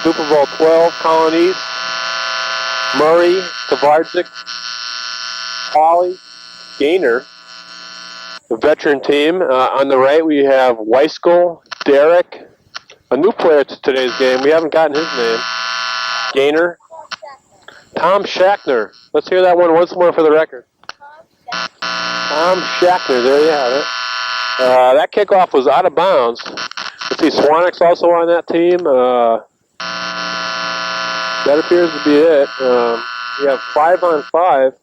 Dupor Bowl XII, Colonese, Murray, Tvardzik, Hawley, Gaynor, the veteran team. On the right, we have Wyskiel, Darak, a new player to today's game. We haven't gotten his name. Gaynor, Tom Shckner. Let's hear that one once more for the record. Tom Shckner, there you have it. That kickoff was out of bounds. Let's see, Cwanek's also on that team. That appears to be it. We have 5-on-5.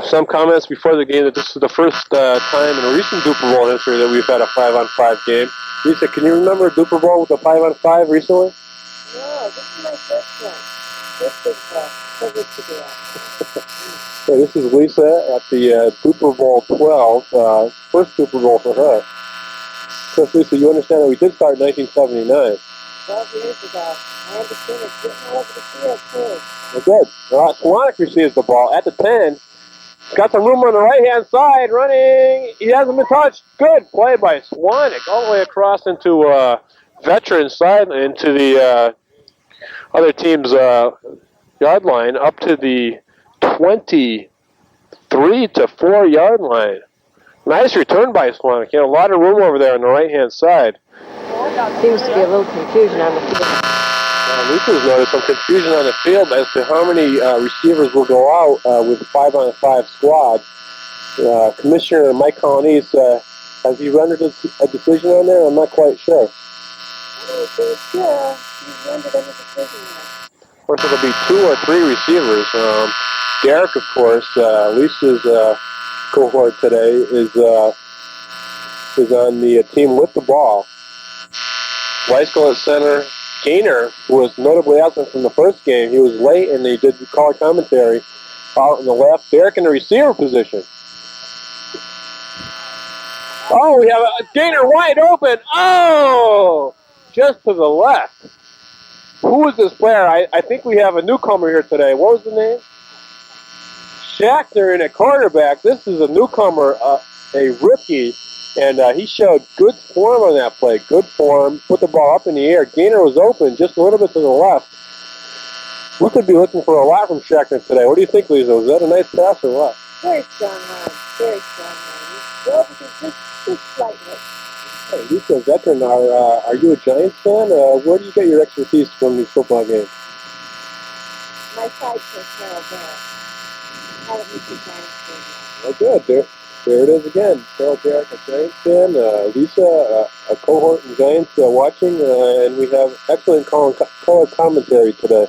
Some comments before the game that this is the first time in recent Dupor Bowl history that we've had a 5-on-5 game. Lisa, can you remember a Dupor Bowl with a 5-on-5 recently? No, this is my first one. This is privilege to be at. So this is Lisa at the Dupor Bowl XII, first Dupor Bowl for her. So Lisa, you understand that we did start in 1979. 12 years ago. I understand it's getting all over the field, too. Well, good. Cwanek receives the ball at the 10. He's got some room on the right-hand side, running. He hasn't been touched. Good play by Cwanek, all the way across into veteran side, into the other team's yard line, up to the 23 to 4 yard line. Nice return by Cwanek. He had a lot of room over there on the right-hand side. Seems to be a little confusion on the field. Lisa's noticed some confusion on the field as to how many receivers will go out with the 5-on-5 squad. Commissioner Mike Colonese, has he rendered a decision on there? I'm not quite sure. I don't think so. He's rendered any decision there. Of course, it'll be 2 or 3 receivers. Darak, of course, Lisa's cohort today, is on the team with the ball. Wyskiel at center. Gaynor, who was notably absent from the first game, he was late and he did color commentary out on the left. Darak in the receiver position. Oh, we have a Gaynor wide open. Oh, just to the left. Who is this player? I think we have a newcomer here today. What was the name? Shckner in at quarterback. This is a newcomer, a rookie, and he showed good form on that play. Good form. Put the ball up in the air. Gaynor was open just a little bit to the left. We could be looking for a lot from Shckner today. What do you think, Lisa? Was that a nice pass or what? Very strong arm. Very strong arm. Well, just slightly. Hey, Lisa, veteran, are you a Giants fan? Where do you get your expertise from these football games? My sidekick, Carol Barrett. I don't need the Giants fan. Oh, good. There it is again. Carol Darak, a Giants fan. Lisa, a cohort in Giants watching, and we have excellent color commentary today.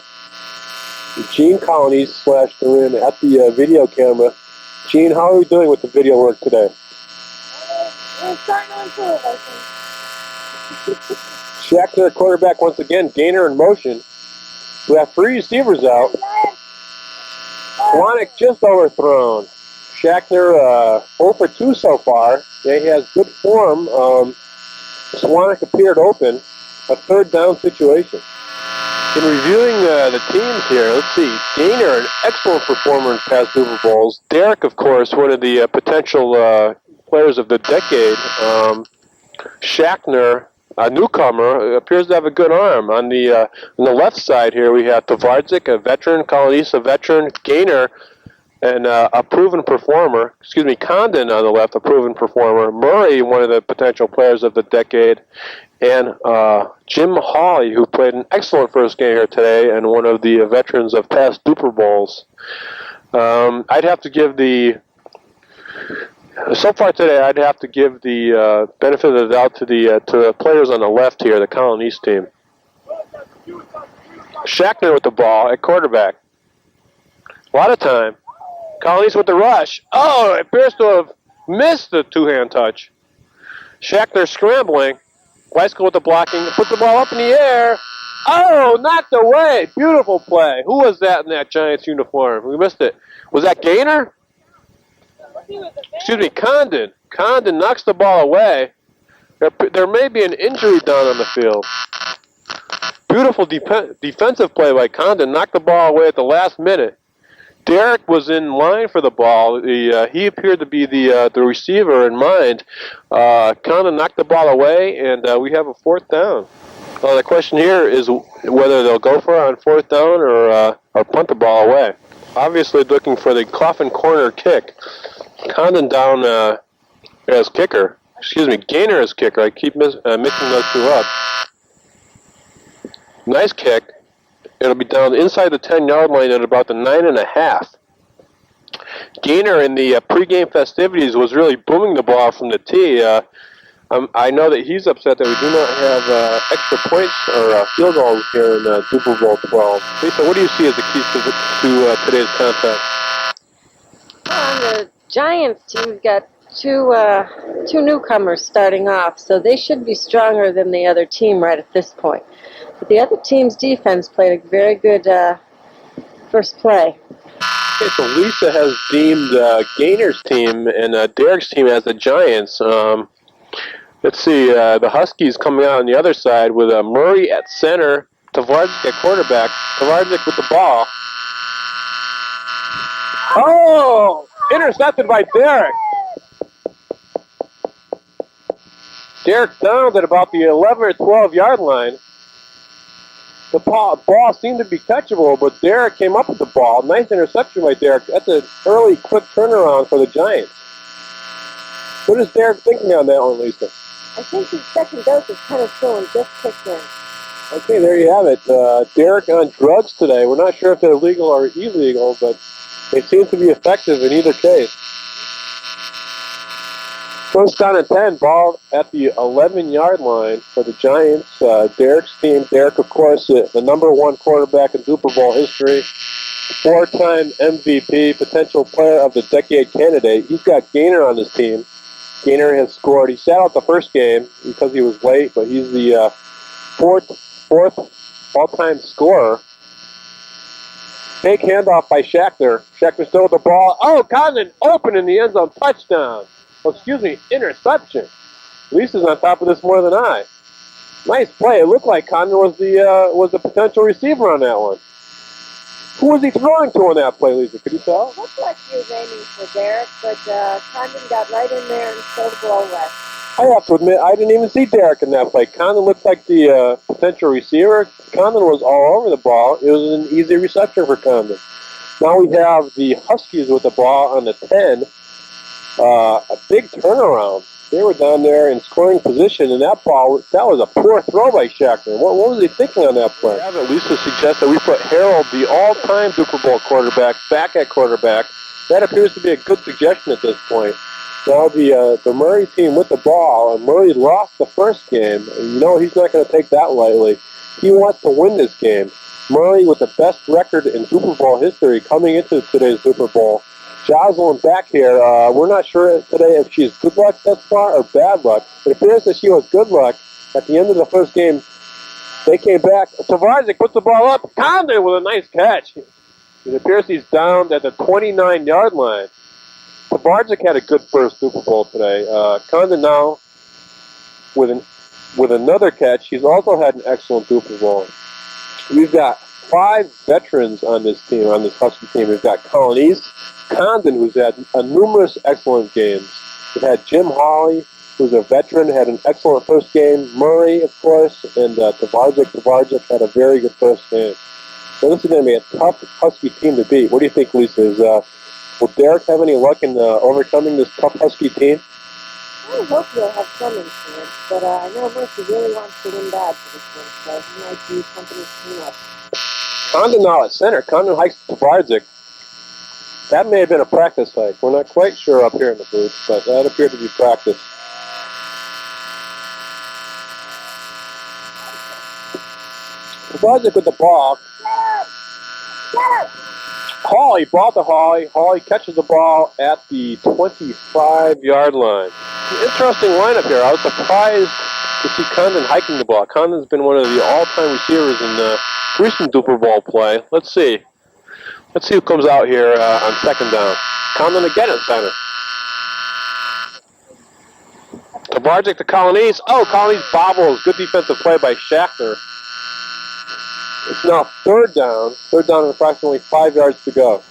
Gene Colonese / DaRin at the video camera. Gene, how are we doing with the video work today? We're starting to improve, I think. Shckner, quarterback once again. Gaynor in motion. We have 3 receivers out. Cwanek just overthrown. Shckner 0 for 2 so far. Yeah, he has good form. Cwanek appeared open. A 3rd down situation. In reviewing the teams here, let's see. Gaynor, an excellent performer in past Dupor Bowls. Darak, of course, one of the potential players of the decade. Shckner, a newcomer, appears to have a good arm. On the left side here, we have Tvardzik, a veteran. Colonese, a veteran. Gaynor, and a proven performer. Condon on the left, a proven performer. Murray, one of the potential players of the decade. And Jim Hawley, who played an excellent first game here today and one of the veterans of past Dupor Bowls. I'd have to give the... So far today, I'd have to give the benefit of the doubt to the players on the left here, the Colonese team. Shckner with the ball at quarterback. A lot of time. Colonese with the rush. Oh, it appears to have missed the 2-hand touch. Shckner scrambling. Wyskiel with the blocking. Put the ball up in the air. Oh, knocked away. Beautiful play. Who was that in that Giants uniform? We missed it. Was that Gaynor? Condon. Condon knocks the ball away. There may be an injury down on the field. Beautiful defensive play by Condon. Knocked the ball away at the last minute. Darak was in line for the ball. He appeared to be the receiver in mind. Condon knocked the ball away, and we have a 4th down. Well, the question here is whether they'll go for it on 4th down or punt the ball away. Obviously looking for the coffin corner kick. Condon down as kicker. Excuse me, Gaynor as kicker. I keep mixing those two up. Nice kick. It'll be down inside the 10-yard line at about the 9.5. Gaynor in the pregame festivities was really booming the ball from the tee. I know that he's upset that we do not have extra points or field goals here in Dupor Bowl 12. Lisa, what do you see as the keys to today's contest? Well, on the Giants team, we've got two newcomers starting off, so they should be stronger than the other team right at this point. But the other team's defense played a very good first play. Okay, so Lisa has deemed Gaynor's team and Darak's team as the Giants. Let's see, the Huskies coming out on the other side with Murray at center, Tvardzik at quarterback, Tvardzik with the ball. Oh! Intercepted by Darak. Darak down at about the 11 or 12-yard line. The ball seemed to be catchable, but Darak came up with the ball. Nice interception by Darak. That's an early, quick turnaround for the Giants. What is Darak thinking on that one, Lisa? I think his second dose is kind of showing just kicked in. Okay, there you have it. Darak on drugs today. We're not sure if they're legal or illegal, but they seem to be effective in either case. First down and 10, ball at the 11-yard line for the Giants. Darak's team. Darak, of course, the #1 quarterback in Dupor Bowl history. 4-time MVP, potential player of the decade candidate. He's got Gaynor on his team. Gaynor has scored. He sat out the first game because he was late, but he's the fourth all-time scorer. Fake handoff by Shckner. Shckner still with the ball. Oh, Condon open in the end zone. Touchdown. Oh, excuse me, interception. Lisa's on top of this more than I. Nice play. It looked like Condon was the potential receiver on that one. Who was he throwing to on that play, Lisa? Could you tell? It looked like he was aiming for Darak, but Condon got right in there and stole the ball away. I have to admit, I didn't even see Darak in that play. Condon looked like the potential receiver. Condon was all over the ball. It was an easy reception for Condon. Now we have the Huskies with the ball on the 10. A big turnaround. They were down there in scoring position, and that was a poor throw by Shckner. What was he thinking on that play? Lisa suggests that we put Harold, the all-time Dupor Bowl quarterback, back at quarterback. That appears to be a good suggestion at this point. Now the Murray team with the ball, and Murray lost the first game. And you know he's not going to take that lightly. He wants to win this game. Murray with the best record in Dupor Bowl history coming into today's Dupor Bowl. Jocelyn back here. We're not sure today if she's good luck thus far or bad luck. It appears that she was good luck. At the end of the first game, they came back. Tvardzik puts the ball up. Condon with a nice catch. It appears he's down at the 29-yard line. Tvardzik had a good first Dupor Bowl today. Condon now with another catch. He's also had an excellent Dupor Bowl. We've got 5 veterans on this team, on this Husky team. We've got Colonese, Condon, who's had numerous excellent games. We've had Jim Hawley, who's a veteran, had an excellent first game. Murray, of course, and Tvardzik. Tvardzik had a very good first game. So this is going to be a tough Husky team to beat. What do you think, Lisa? Will Darak have any luck in overcoming this tough Husky team? I hope he'll have some influence, but I know Murphy really wants to win bad for this one, so he might do company's team up. Condon now at center. Condon hikes Tvardzik. That may have been a practice hike. We're not quite sure up here in the booth, but that appeared to be practice. Tvardzik with the ball. Hawley, ball to Hawley. Hawley catches the ball at the 25-yard line. Interesting lineup here. I was surprised to see Condon hiking the ball. Condon's been one of the all-time receivers in the recent Dupor Bowl play. Let's see. Let's see who comes out here on second down. Condon again at center. Tvardzik to Colonese. Oh, Colonese bobbles. Good defensive play by Shckner. It's now third down. Third down and approximately 5 yards to go.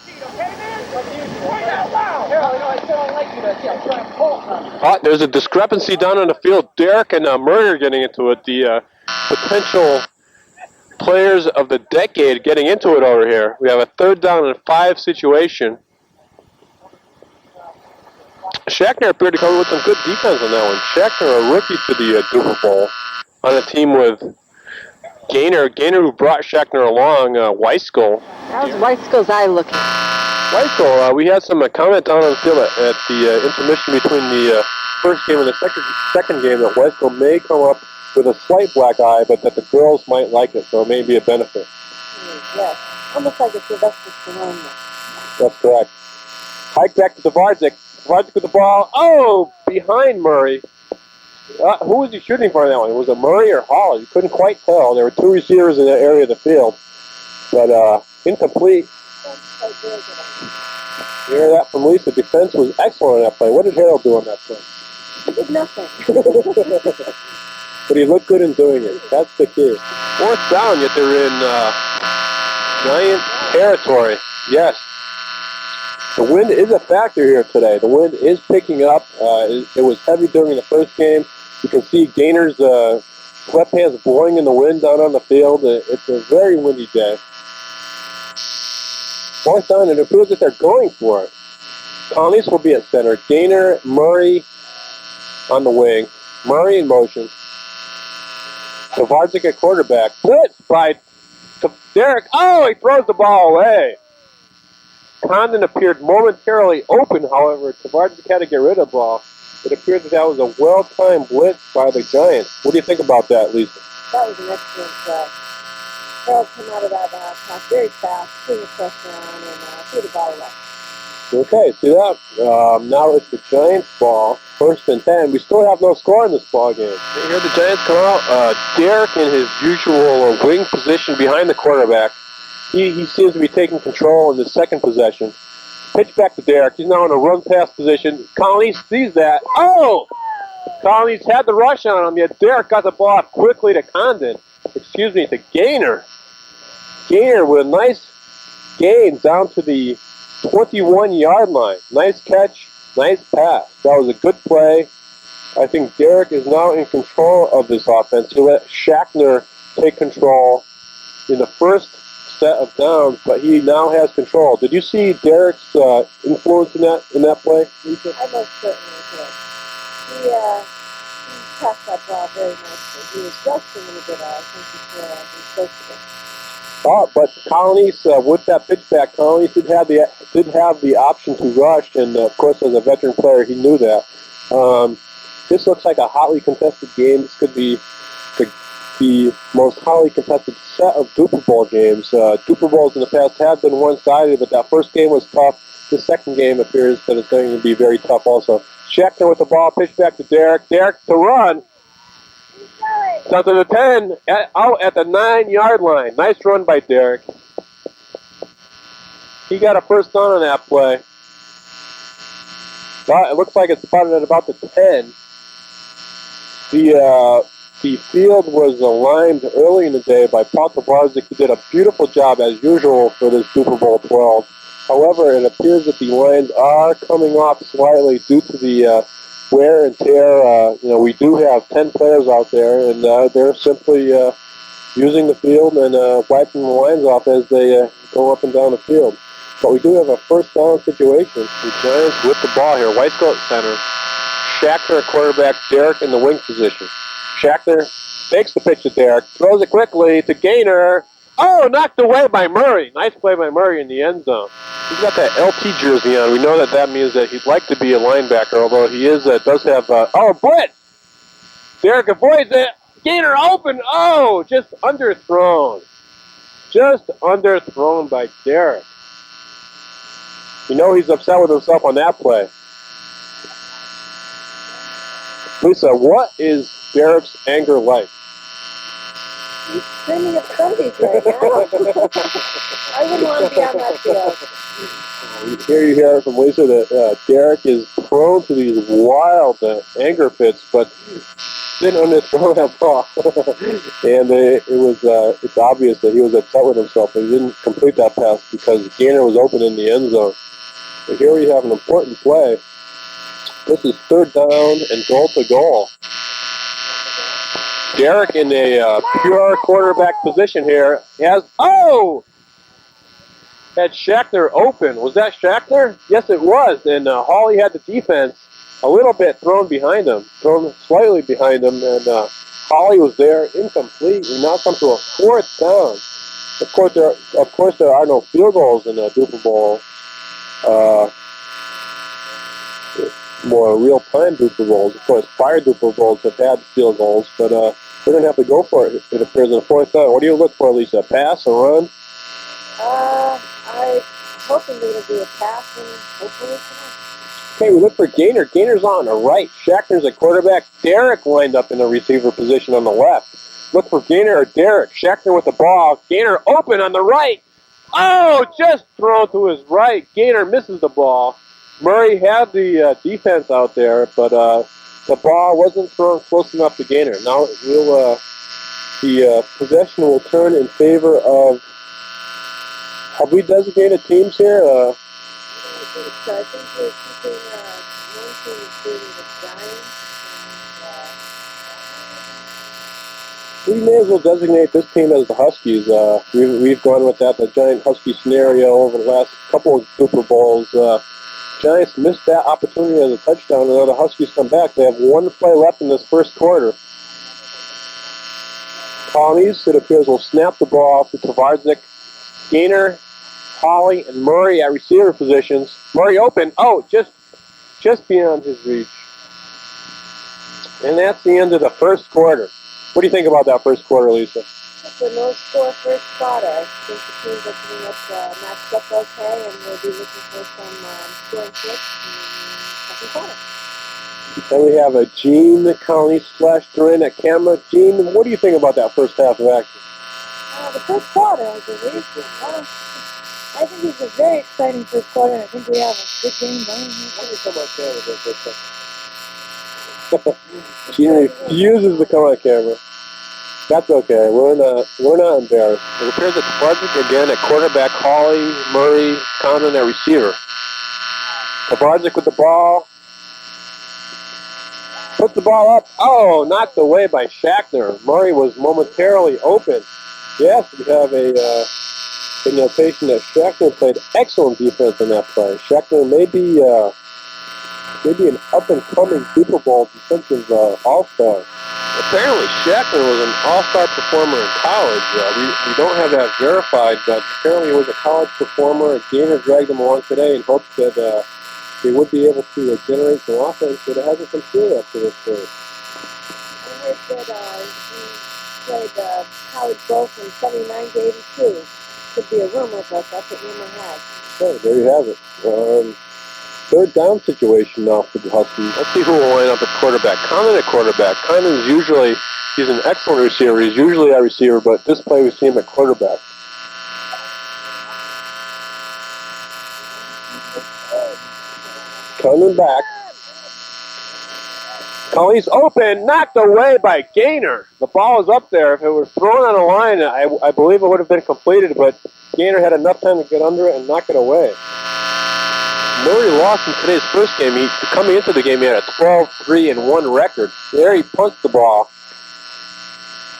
There's a discrepancy down on the field. Darak and Murray are getting into it. The potential players of the decade getting into it over here. We have a 3rd down and 5 situation. Shckner appeared to come with some good defense on that one. Shckner, a rookie for the Dupor Bowl, on a team with Gaynor who brought Shckner along, Wyskiel. How's Wyskiel's eye looking? Wyskiel, we had some comment down on the field at the intermission between the first game and the second game that Wyskiel may come up with a slight black eye, but that the girls might like it, so it may be a benefit. Yes, almost like it's Sylvester Stallone. That's correct. Hike back to Tvardzik. Tvardzik with the ball. Oh, behind Murray. Who was he shooting for on that one? Was it Murray or Hawley? You couldn't quite tell. There were 2 receivers in that area of the field, but incomplete. You hear that from Lisa. Defense was excellent on that play. What did Harold do on that play? He did nothing. But he looked good in doing it. That's the key. 4th down, yet they're in Giant territory. Yes. The wind is a factor here today. The wind is picking up. It was heavy during the first game. You can see Gaynor's sweatpants blowing in the wind down on the field. It's a very windy day. 4th down, and it appears that they're going for it. Colonese will be at center. Gaynor, Murray on the wing. Murray in motion. Tvardzik at quarterback. Blitz by Darak. Oh, he throws the ball away. Condon appeared momentarily open, however. Tvardzik had to get rid of the ball. It appeared that was a well-timed blitz by the Giants. What do you think about that, Lisa? That was an excellent play. Harold came out of that pass very fast, threw the pressure on, and threw the ball away. Okay, see that? Now it's the Giants' ball. 1st and 10. We still have no score in this ball game. Here the Giants come out. Darak in his usual wing position behind the quarterback. He seems to be taking control in the second possession. Pitch back to Darak. He's now in a run-pass position. Colonese sees that. Oh! Colonese had the rush on him, yet Darak got the ball quickly to Condon. Excuse me, to Gaynor. Gaynor with a nice gain down to the 21-yard line. Nice catch, nice pass. That was a good play. I think Darak is now in control of this offense. He let Shckner take control in the first set of downs, but he now has control. Did you see Darak's influence in that play, Lisa? I most certainly did. He passed that ball very nicely. He was just a little bit I think before he was supposed to be. But Colonese, with that pitchback, Colonese did have the option to rush, and of course, as a veteran player, he knew that. This looks like a hotly contested game. This could be the most hotly contested set of Dupor Bowl games. Dupor Bowls in the past have been one-sided, but that first game was tough. The second game appears that it's going to be very tough also. Shckner with the ball, pitch back to Darak. Darak to run. Down to the 10, out at the 9-yard line. Nice run by Darak. He got a 1st down on that play. But it looks like it's spotted at about the 10. The field was aligned early in the day by Paul Tvardzik, who did a beautiful job as usual for this Dupor Bowl 12. However, it appears that the lines are coming off slightly due to the wear and tear. We do have 10 players out there, and they're simply using the field and wiping the lines off as they go up and down the field. But we do have a 1st down situation. The Giants with the ball here. Wyskiel at center. Shckner at quarterback. Darak in the wing position. Shckner takes the pitch to Darak. Throws it quickly to Gaynor. Oh, knocked away by Murray. Nice play by Murray in the end zone. He's got that LT jersey on. We know that means that he'd like to be a linebacker, although he does have blitz. Darak avoids it. Gaynor open. Oh, just underthrown. Just underthrown by Darak. You know he's upset with himself on that play. Lisa, what is Darak's anger like? He's screaming at Sundays right now. I wouldn't want to be on that field. Here you hear from Lisa that Darak is prone to these wild anger fits, but didn't underthrow that ball. And it's obvious that he was upset with himself, and he didn't complete that pass because Gaynor was open in the end zone. But here we have an important play. This is 3rd down and goal to goal. Darak in a pure quarterback position here. Had Shckner open. Was that Shckner? Yes, it was. And Hawley had the defense a little bit thrown slightly behind him, and Hawley was there, incomplete. We now come to a 4th down. Of course, there are no field goals in the Dupor Bowl. More real-time Dupor Bowls. Of course, prior Dupor Bowls have had field goals, but we're going to have to go for it. It appears in the 4th down. What do you look for, Lisa? A pass, a run? I'm hoping they're going to do a pass and hopefully it's enough. Okay, we look for Gaynor. Gaynor's on the right. Shckner's at quarterback. Darak lined up in the receiver position on the left. Look for Gaynor or Darak. Shckner with the ball. Gaynor open on the right. Oh, just thrown to his right. Gaynor misses the ball. Murray had the defense out there, but the ball wasn't thrown close enough to Gaynor. Now the possession will turn in favor of. Have we designated teams here? I think we're keeping one team is being the Giants. We may as well designate this team as the Huskies. We've gone with that, the Giant Husky scenario over the last couple of Dupor Bowls. Giants missed that opportunity as a touchdown, and now the Huskies come back. They have 1 play left in this 1st quarter. Colonese, it appears, will snap the ball to Tvardzik. Gaynor, Hawley, and Murray at receiver positions. Murray open. Oh, just beyond his reach. And that's the end of the 1st quarter. What do you think about that 1st quarter, Lisa? It's a no-score 1st quarter. I think the teams are pretty much matched up okay, and we'll be looking for some scoring flips in the 2nd quarter. And we have a Gene Colonese / DaRin at camera. Gene, what do you think about that 1st half of action? The 1st quarter, I believe. I think it's a very exciting 1st quarter. I think we have a good game going here. Let me come on camera real quick. Gene refuses to come on camera. That's okay. We're not embarrassed. It appears that Tvardzik again at quarterback, Hawley, Murray, Condon at receiver. Tvardzik with the ball. Puts the ball up. Oh, knocked away by Shckner. Murray was momentarily open. Yes, we have a notation that Shckner played excellent defense in that play. Shckner may be an up-and-coming Dupor Bowl defensive all-star. Apparently, Shckner was an all-star performer in college. We don't have that verified, but apparently he was a college performer. Gaynor dragged him along today in hopes that they would be able to generate some offense, but it hasn't come through up to this point. I heard that he played college ball from 79 to 82. Could be a rumor, but that's what rumor has. Okay, there you have it. 3rd down situation now for the Huskies. Let's see who will line up at quarterback. Condon at quarterback. Condon is usually, he's an excellent receiver. He's usually a receiver, but this play we see him at quarterback. Condon back. Colonese open, knocked away by Gaynor. The ball is up there. If it was thrown on a line, I believe it would have been completed, but Gaynor had enough time to get under it and knock it away. Murray lost in today's 1st game. Coming into the game, he had a 12-3-1 record. There he punched the ball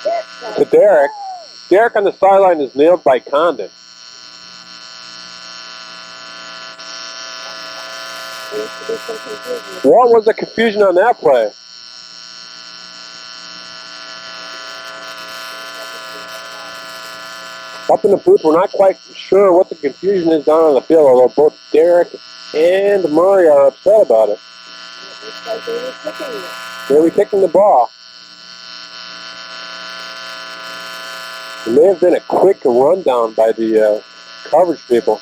to Darak. Darak on the sideline is nailed by Condon. What was the confusion on that play? Up in the booth, we're not quite sure what the confusion is down on the field, although both Darak and Murray are upset about it. Looks like they were kicking it. They were kicking the ball. It may have been a quick rundown by the coverage people.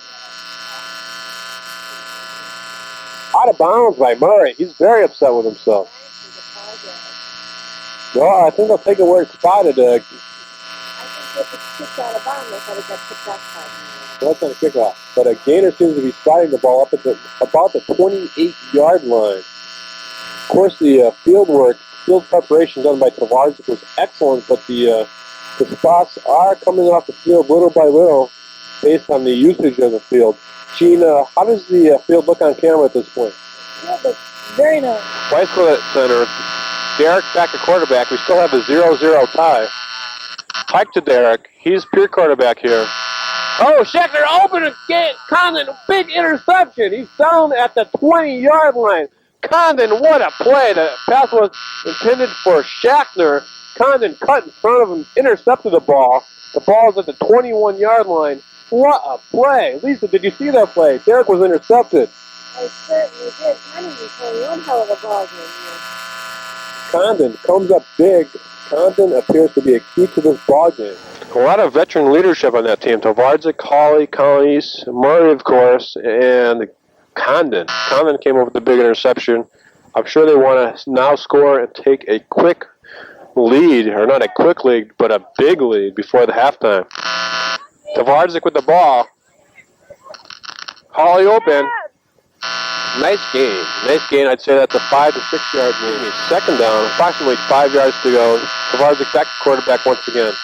Out of bounds by Murray. He's very upset with himself. Well, I think they'll take it where it's spotted. I think if it's kicked out of bounds, I thought it got kicked outside. Well, that's not a kickoff. But Gaynor seems to be spotting the ball up at about the 28-yard line. Of course, the field preparation done by Tvardzik was excellent, but the spots are coming off the field little by little based on the usage of the field. Gene, how does the field look on camera at this point? Yeah, but very nice. Wyskiel at center. Darak back at quarterback. We still have a 0-0 tie. Pike to Darak. He's pure quarterback here. Oh, Shckner open again. Condon, big interception. He's down at the 20-yard line. Condon, what a play. The pass was intended for Shckner. Condon cut in front of him, intercepted the ball. The ball's at the 21-yard line. What a play. Lisa, did you see that play? Darak was intercepted. I certainly did. Condon was playing one hell of a ball game here. Condon comes up big. Condon appears to be a key to this ball game. A lot of veteran leadership on that team. Tvardzik, Hawley, Colonese, Murray, of course, and Condon. Condon came up with the big interception. I'm sure they want to now score and take a quick lead, or not a quick lead, but a big lead before the halftime. Tvardzik with the ball. Hawley open. Nice gain. Nice gain. I'd say that's a 5 to 6 yard gain. Second down, approximately 5 yards to go. Tvardzik back to quarterback once again.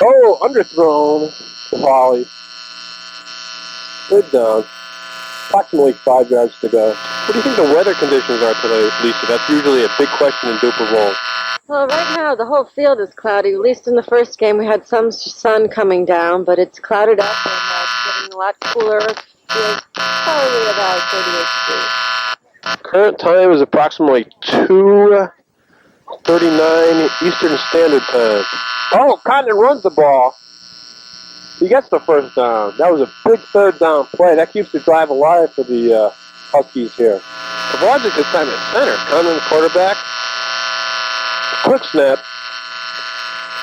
Oh, underthrown to Hawley. Third down. Approximately 5 yards to go. What do you think the weather conditions are today, Lisa? That's usually a big question in Dupor Bowl. Well, right now the whole field is cloudy. At least in the first game we had some sun coming down, but it's clouded up and it's getting a lot cooler. It's probably about 38 degrees. Current time is approximately 2:39 Eastern Standard Time. Oh, Condon runs the ball. He gets the first down. That was a big third down play. That keeps the drive alive for the Huskies here. Tvardzik this time at center. Condon the quarterback. Quick snap.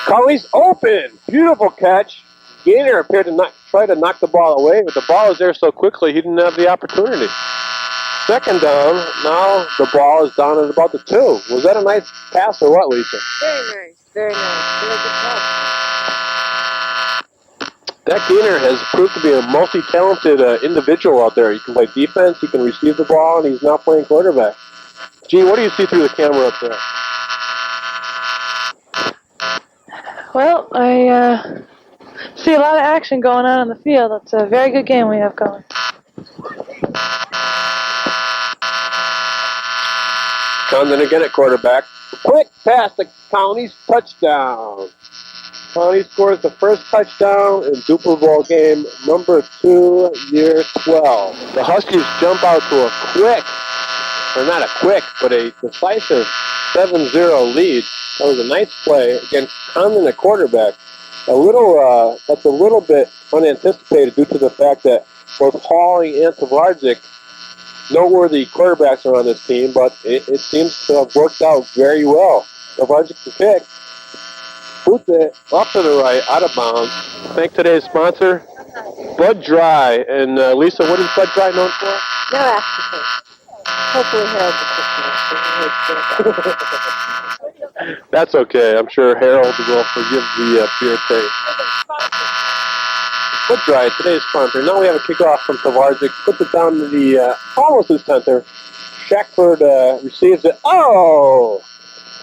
Colonese open. Beautiful catch. Gaynor appeared to try to knock the ball away, but the ball was there so quickly he didn't have the opportunity. Second down. Now the ball is down at about the 2. Was that a nice pass or what, Lisa? Very nice. Very nice. Very good catch. That Gaynor has proved to be a multi-talented individual out there. He can play defense, he can receive the ball, and he's now playing quarterback. Gee, what do you see through the camera up there? Well, I see a lot of action going on the field. It's a very good game we have going. Condon again at quarterback. Quick pass to Colonese, touchdown. Colonese scores the first touchdown in Dupor Bowl game number 2, year 12. The Huskies jump out to a quick, or not a quick, but a decisive 7-0 lead. That was a nice play against Condon at quarterback. That's a little bit unanticipated due to the fact that both Hawley and Tvardzik, noteworthy quarterbacks are on this team, but it seems to have worked out very well. Tvardzik to kick. Boots it off to the right, out of bounds. Thank today's sponsor, Blood Dry. And Lisa, what is Blood Dry known for? No aftertaste. Hopefully Harold will cook me. That's okay. I'm sure Harold will forgive the beer taste. Blood Dry, today's sponsor. Now we have a kickoff from Tvardzik. Puts it down to the almost his center. Shckner receives it. Oh!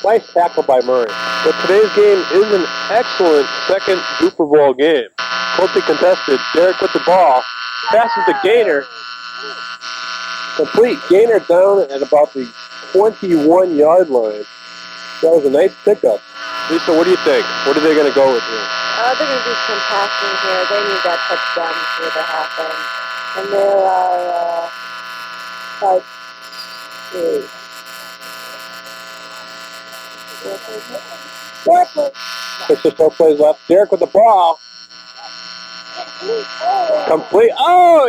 Nice tackle by Murray. But today's game is an excellent second Dupor Bowl game. Closely contested. Darak with the ball. Passes to Gaynor. Complete. Gaynor down at about the 21-yard line. That was a nice pickup. Lisa, what do you think? What are they going to go with here? They're going to do some passing here. They need that touchdown before the half end. And there are 5, 3. There's just 4 plays left. Darak with the ball. Complete. Oh!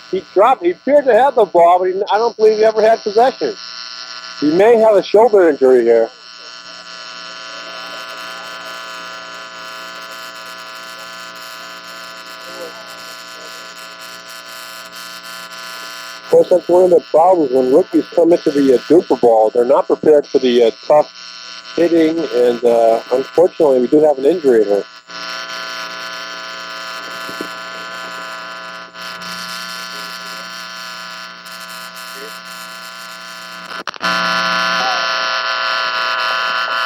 He dropped. He appeared to have the ball, but I don't believe he ever had possession. He may have a shoulder injury here. Of course, that's one of the problems when rookies come into the Dupor Bowl. They're not prepared for the tough hitting, and unfortunately, we do have an injury here.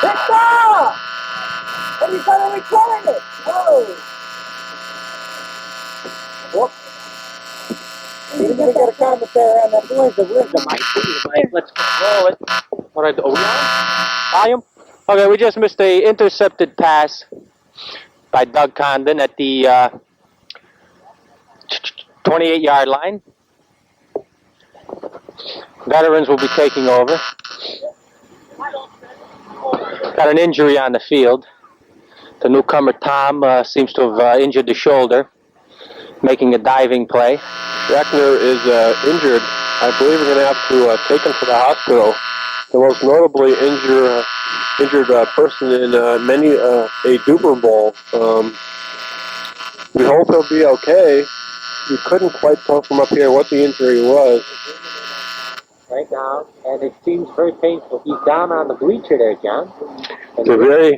It's off! And he's going to return it! Whoa! Whoop. He didn't get a commentator on that. Where's the Mike, let's roll it. All right, are we on? Volume? Okay, we just missed a intercepted pass by Doug Condon at the 28-yard line. Veterans will be taking over. Got an injury on the field. The newcomer, Tom, seems to have injured the shoulder, making a diving play. Shckner is injured. I believe we're going to have to take him to the hospital. The most notably injured person in a Dupor Bowl. We hope he'll be okay. We couldn't quite tell from up here what the injury was. Right now, and it seems very painful. He's down on the bleacher there, John. And We're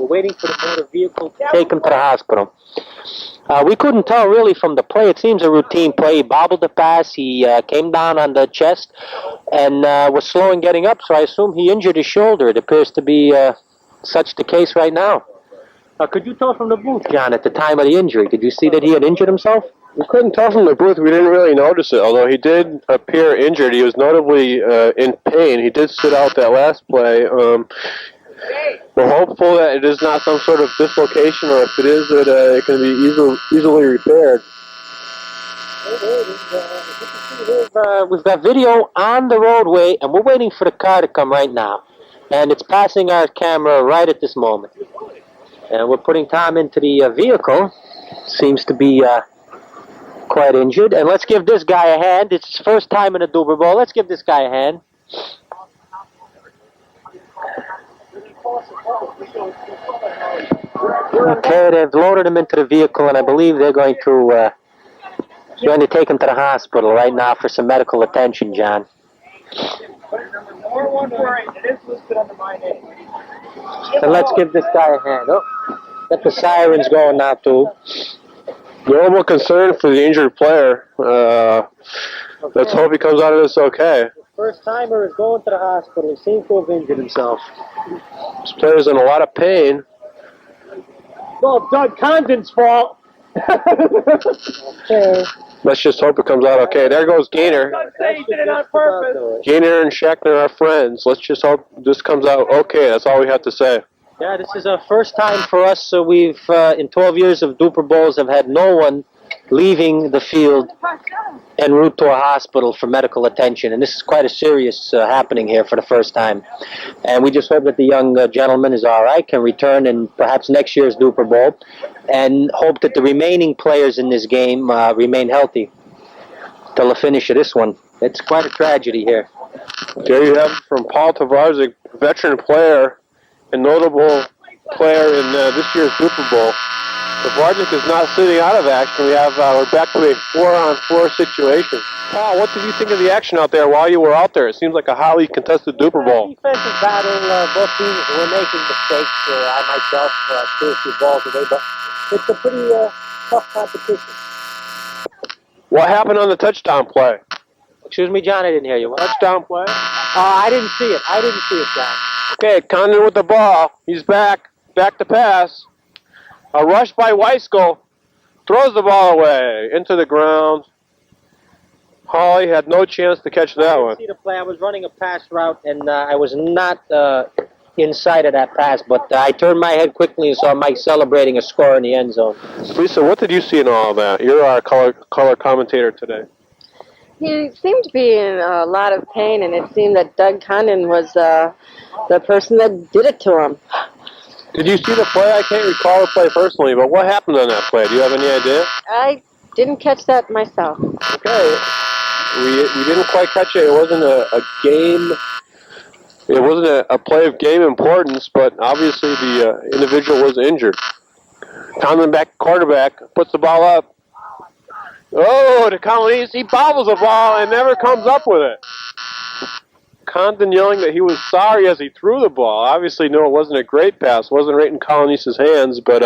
waiting for the motor vehicle to take him to the hospital. We couldn't tell really from the play. It seems a routine play. He bobbled the pass. He came down on the chest and was slow in getting up, so I assume he injured his shoulder. It appears to be such the case right now. Could you tell from the booth, John, at the time of the injury? Did you see that he had injured himself? We couldn't tell from the booth. We didn't really notice it, although he did appear injured. He was notably in pain. He did sit out that last play. We're hopeful that it is not some sort of dislocation, or if it is, that it can be easily repaired. We've got video on the roadway, and we're waiting for the car to come right now. And it's passing our camera right at this moment. And we're putting Tom into the vehicle. Seems to be quite injured. And let's give this guy a hand. It's his first time in a Dupor Bowl. Let's give this guy a hand. Okay, they've loaded him into the vehicle, and I believe they're going to take him to the hospital right now for some medical attention, John. So let's give this guy a hand. Oh, got the sirens going now, too. Normal concern for the injured player. Let's hope he comes out of this okay. The first timer is going to the hospital. He seems to have injured himself. This player's in a lot of pain. Well, Doug Condon's fault. Okay. Let's just hope it comes out okay. There goes Gaynor. He did it on purpose. Gaynor and Shckner are friends. Let's just hope this comes out okay. That's all we have to say. Yeah, this is our first time for us. So we've, in 12 years of Dupor Bowls, have had no one leaving the field en route to a hospital for medical attention. And this is quite a serious happening here for the first time. And we just hope that the young gentleman is all right, can return in perhaps next year's Dupor Bowl, and hope that the remaining players in this game remain healthy till the finish of this one. It's quite a tragedy here. There you have it from Paul Tvardzik, veteran player and notable player in this year's Dupor Bowl. Tvardzik is not sitting out of action. We're back to a 4-on-4 situation. Paul, what did you think of the action out there while you were out there? It seems like a highly contested Dupor Bowl. Defensive battle. Both teams were making mistakes. I myself threw a few balls away, but it's a pretty tough competition. What happened on the touchdown play? Excuse me, John, I didn't hear you. What? Touchdown play? I didn't see it, John. Okay, Condon with the ball. He's back to pass. A rush by Wyskiel. Throws the ball away into the ground. Hawley had no chance to catch that one. I didn't see the play. I was running a pass route, and I was not inside of that pass, but I turned my head quickly and saw Mike celebrating a score in the end zone. Lisa, what did you see in all of that? You're our color commentator today. He seemed to be in a lot of pain, and it seemed that Doug Condon was the person that did it to him. Did you see the play? I can't recall the play personally, but what happened on that play? Do you have any idea? I didn't catch that myself. Okay. We didn't quite catch it. It wasn't a game. It wasn't a play of game importance, but obviously the individual was injured. Condon back quarterback, puts the ball up. Oh, the Colonese, he bobbles the ball and never comes up with it. Condon yelling that he was sorry as he threw the ball. Obviously, no, it wasn't a great pass. It wasn't right in Colonese's hands, but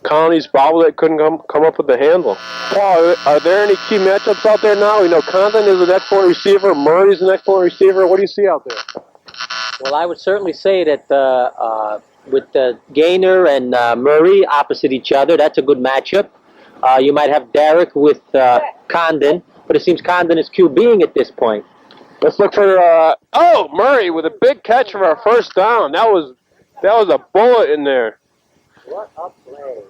Colonese bobbled it, couldn't come up with the handle. Paul, are there any key matchups out there now? We know Condon is an excellent receiver. Murray's an excellent receiver. What do you see out there? Well, I would certainly say that with Gaynor and Murray opposite each other, that's a good matchup. You might have Darak with Condon. but it seems Condon is QBing at this point. Let's look for, Murray with a big catch for our first down. That was a bullet in there. What a play.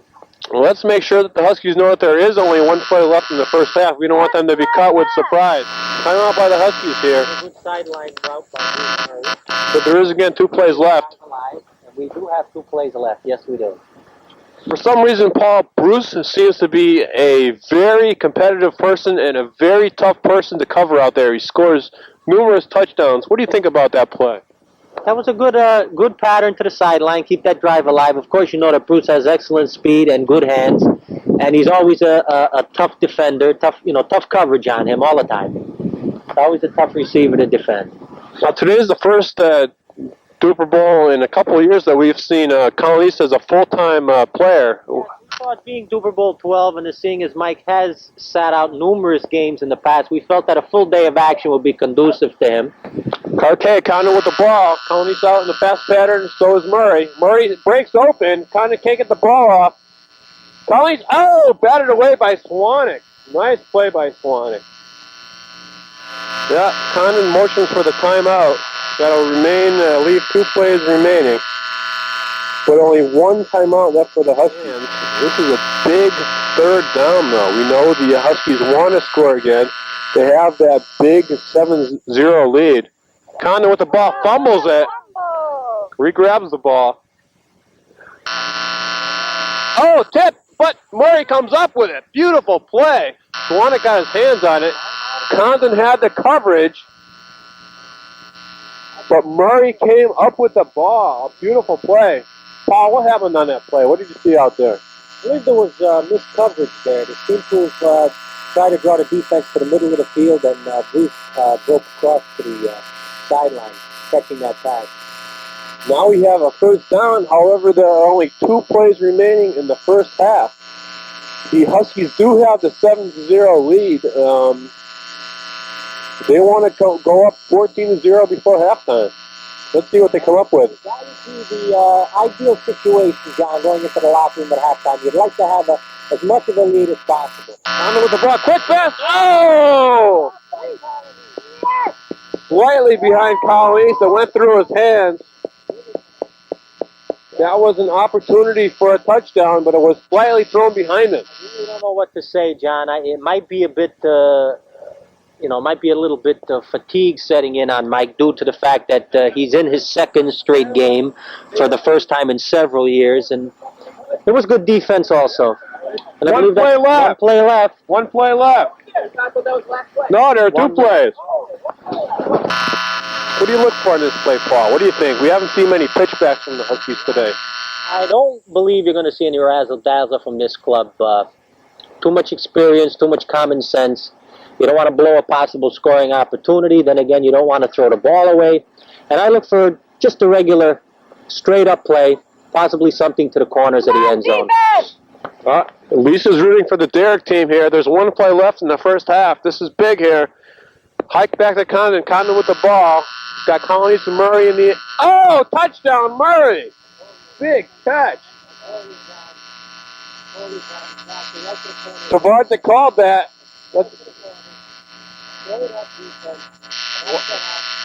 Well, let's make sure that the Huskies know that there is only one play left in the first half. We don't want them to be caught with surprise. Timeout by the Huskies here. A good sideline route by Murray. But there is, again, 2 plays left. And we do have 2 plays left. Yes, we do. For some reason, Paul, Bruce seems to be a very competitive person and a very tough person to cover out there. He scores numerous touchdowns. What do you think about that play? That was a good pattern to the sideline. Keep that drive alive. Of course, you know that Bruce has excellent speed and good hands, and he's always a tough defender. Tough coverage on him all the time. Always a tough receiver to defend. Now, today is the first Dupor Bowl in a couple of years that we've seen Colonese as a full-time player. We thought being Dupor Bowl 12 and seeing as Mike has sat out numerous games in the past, we felt that a full day of action would be conducive to him. Carte, Condon with the ball. Colonese out in the fast pattern, so is Murray. Murray breaks open. Condon can't get the ball off. Colonese, batted away by Cwanek. Nice play by Cwanek. Yeah, Condon motions for the timeout. That'll remain, leave 2 plays remaining. But only 1 timeout left for the Huskies. This is a big 3rd down, though. We know the Huskies want to score again. They have that big 7-0 lead. Condon with the ball, fumbles it. Re-grabs the ball. Oh, tip! But Murray comes up with it. Beautiful play. Cwanek got his hands on it. Condon had the coverage. But Murray came up with the ball. A beautiful play. Paul, what happened on that play? What did you see out there? I believe there was missed coverage there. They seemed to have tried to draw the defense to the middle of the field, and Bruce broke across to the sideline, catching that pass. Now we have a first down. However, there are only 2 plays remaining in the first half. The Huskies do have the 7-0 lead. They want to go up 14-0 before halftime. Let's see what they come up with. That would be the ideal situation, John, going into the locker room at halftime. You'd like to have as much of a lead as possible. Condon with the ball. Quick pass. Oh! Slightly behind Colonese. It went through his hands. That was an opportunity for a touchdown, but it was slightly thrown behind him. I really don't know what to say, John. It might be a bit... might be a little bit of fatigue setting in on Mike due to the fact that he's in his 2nd straight game for the first time in several years, and there was good defense also. And I believe play left. 1 play left. 1 play left. No, there are 2 plays. What do you look for in this play, Paul? What do you think? We haven't seen many pitchbacks from the Huskies today. I don't believe you're going to see any razzle-dazzle from this club. Too much experience, too much common sense. You don't want to blow a possible scoring opportunity. Then again, you don't want to throw the ball away. And I look for just a regular, straight-up play, possibly something to the corners of the end zone. Lisa's rooting for the Darak team here. There's 1 play left in the first half. This is big here. Hike back to Condon. Condon with the ball. Got Colonese and Murray in the... Oh, touchdown, Murray! Big catch. Tvardzik called that.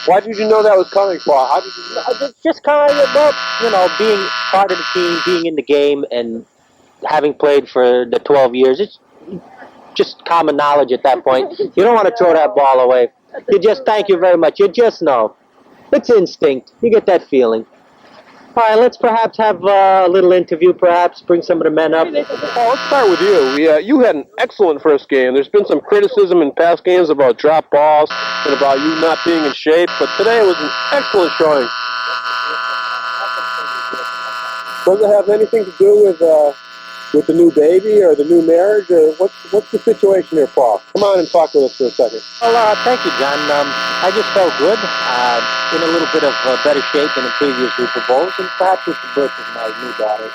Why did you know that was coming, Paul? How did you know? Just kind of, being part of the team, being in the game, and having played for the 12 years. It's just common knowledge at that point. You don't want to throw that ball away. You just, thank you very much. You just know. It's instinct. You get that feeling. All right, let's perhaps have a little interview, perhaps bring some of the men up. Paul, let's start with you. You had an excellent first game. There's been some criticism in past games about drop balls and about you not being in shape, but today was an excellent showing. Does it have anything to do with the new baby or the new marriage, or what's the situation here, Paul? Come on and talk with us for a second. Well, thank you, John. I just felt good, in a little bit of better shape than the previous Dupor Bowls, and perhaps with the birth of my new daughter,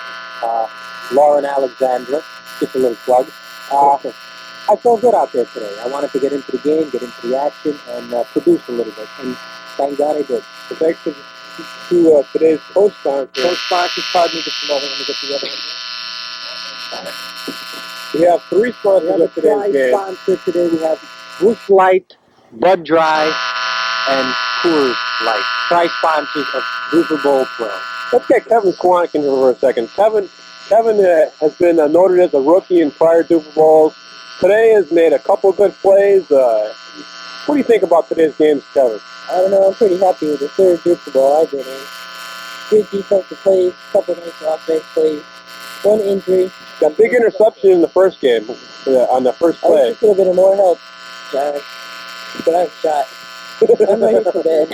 Lauren Alexandra. Just a little plug. I felt good out there today. I wanted to get into the game, get into the action, and produce a little bit, and thank God I did. So thanks to today's co-sponsor. Co-sponsors, pardon me just a moment, let me get the other one. We have 3 sponsors of today's game. Sponsor today. We have Busch Light, Bud Dry, and Coors Light. Tri-sponsors of Dupor Bowl 12. Let's get Kevin Cwanek in here for a second. Kevin has been noted as a rookie in prior Dupor Bowls. Today has made a couple good plays. What do you think about today's games, Kevin? I don't know, I'm pretty happy with the third Dupor Bowl I've been in. Good defensive plays, couple nice offensive plays, one injury. Got a big interception in the first game, on the first I play. wish there could have been more help, but I'm shot. I'm ready for bed.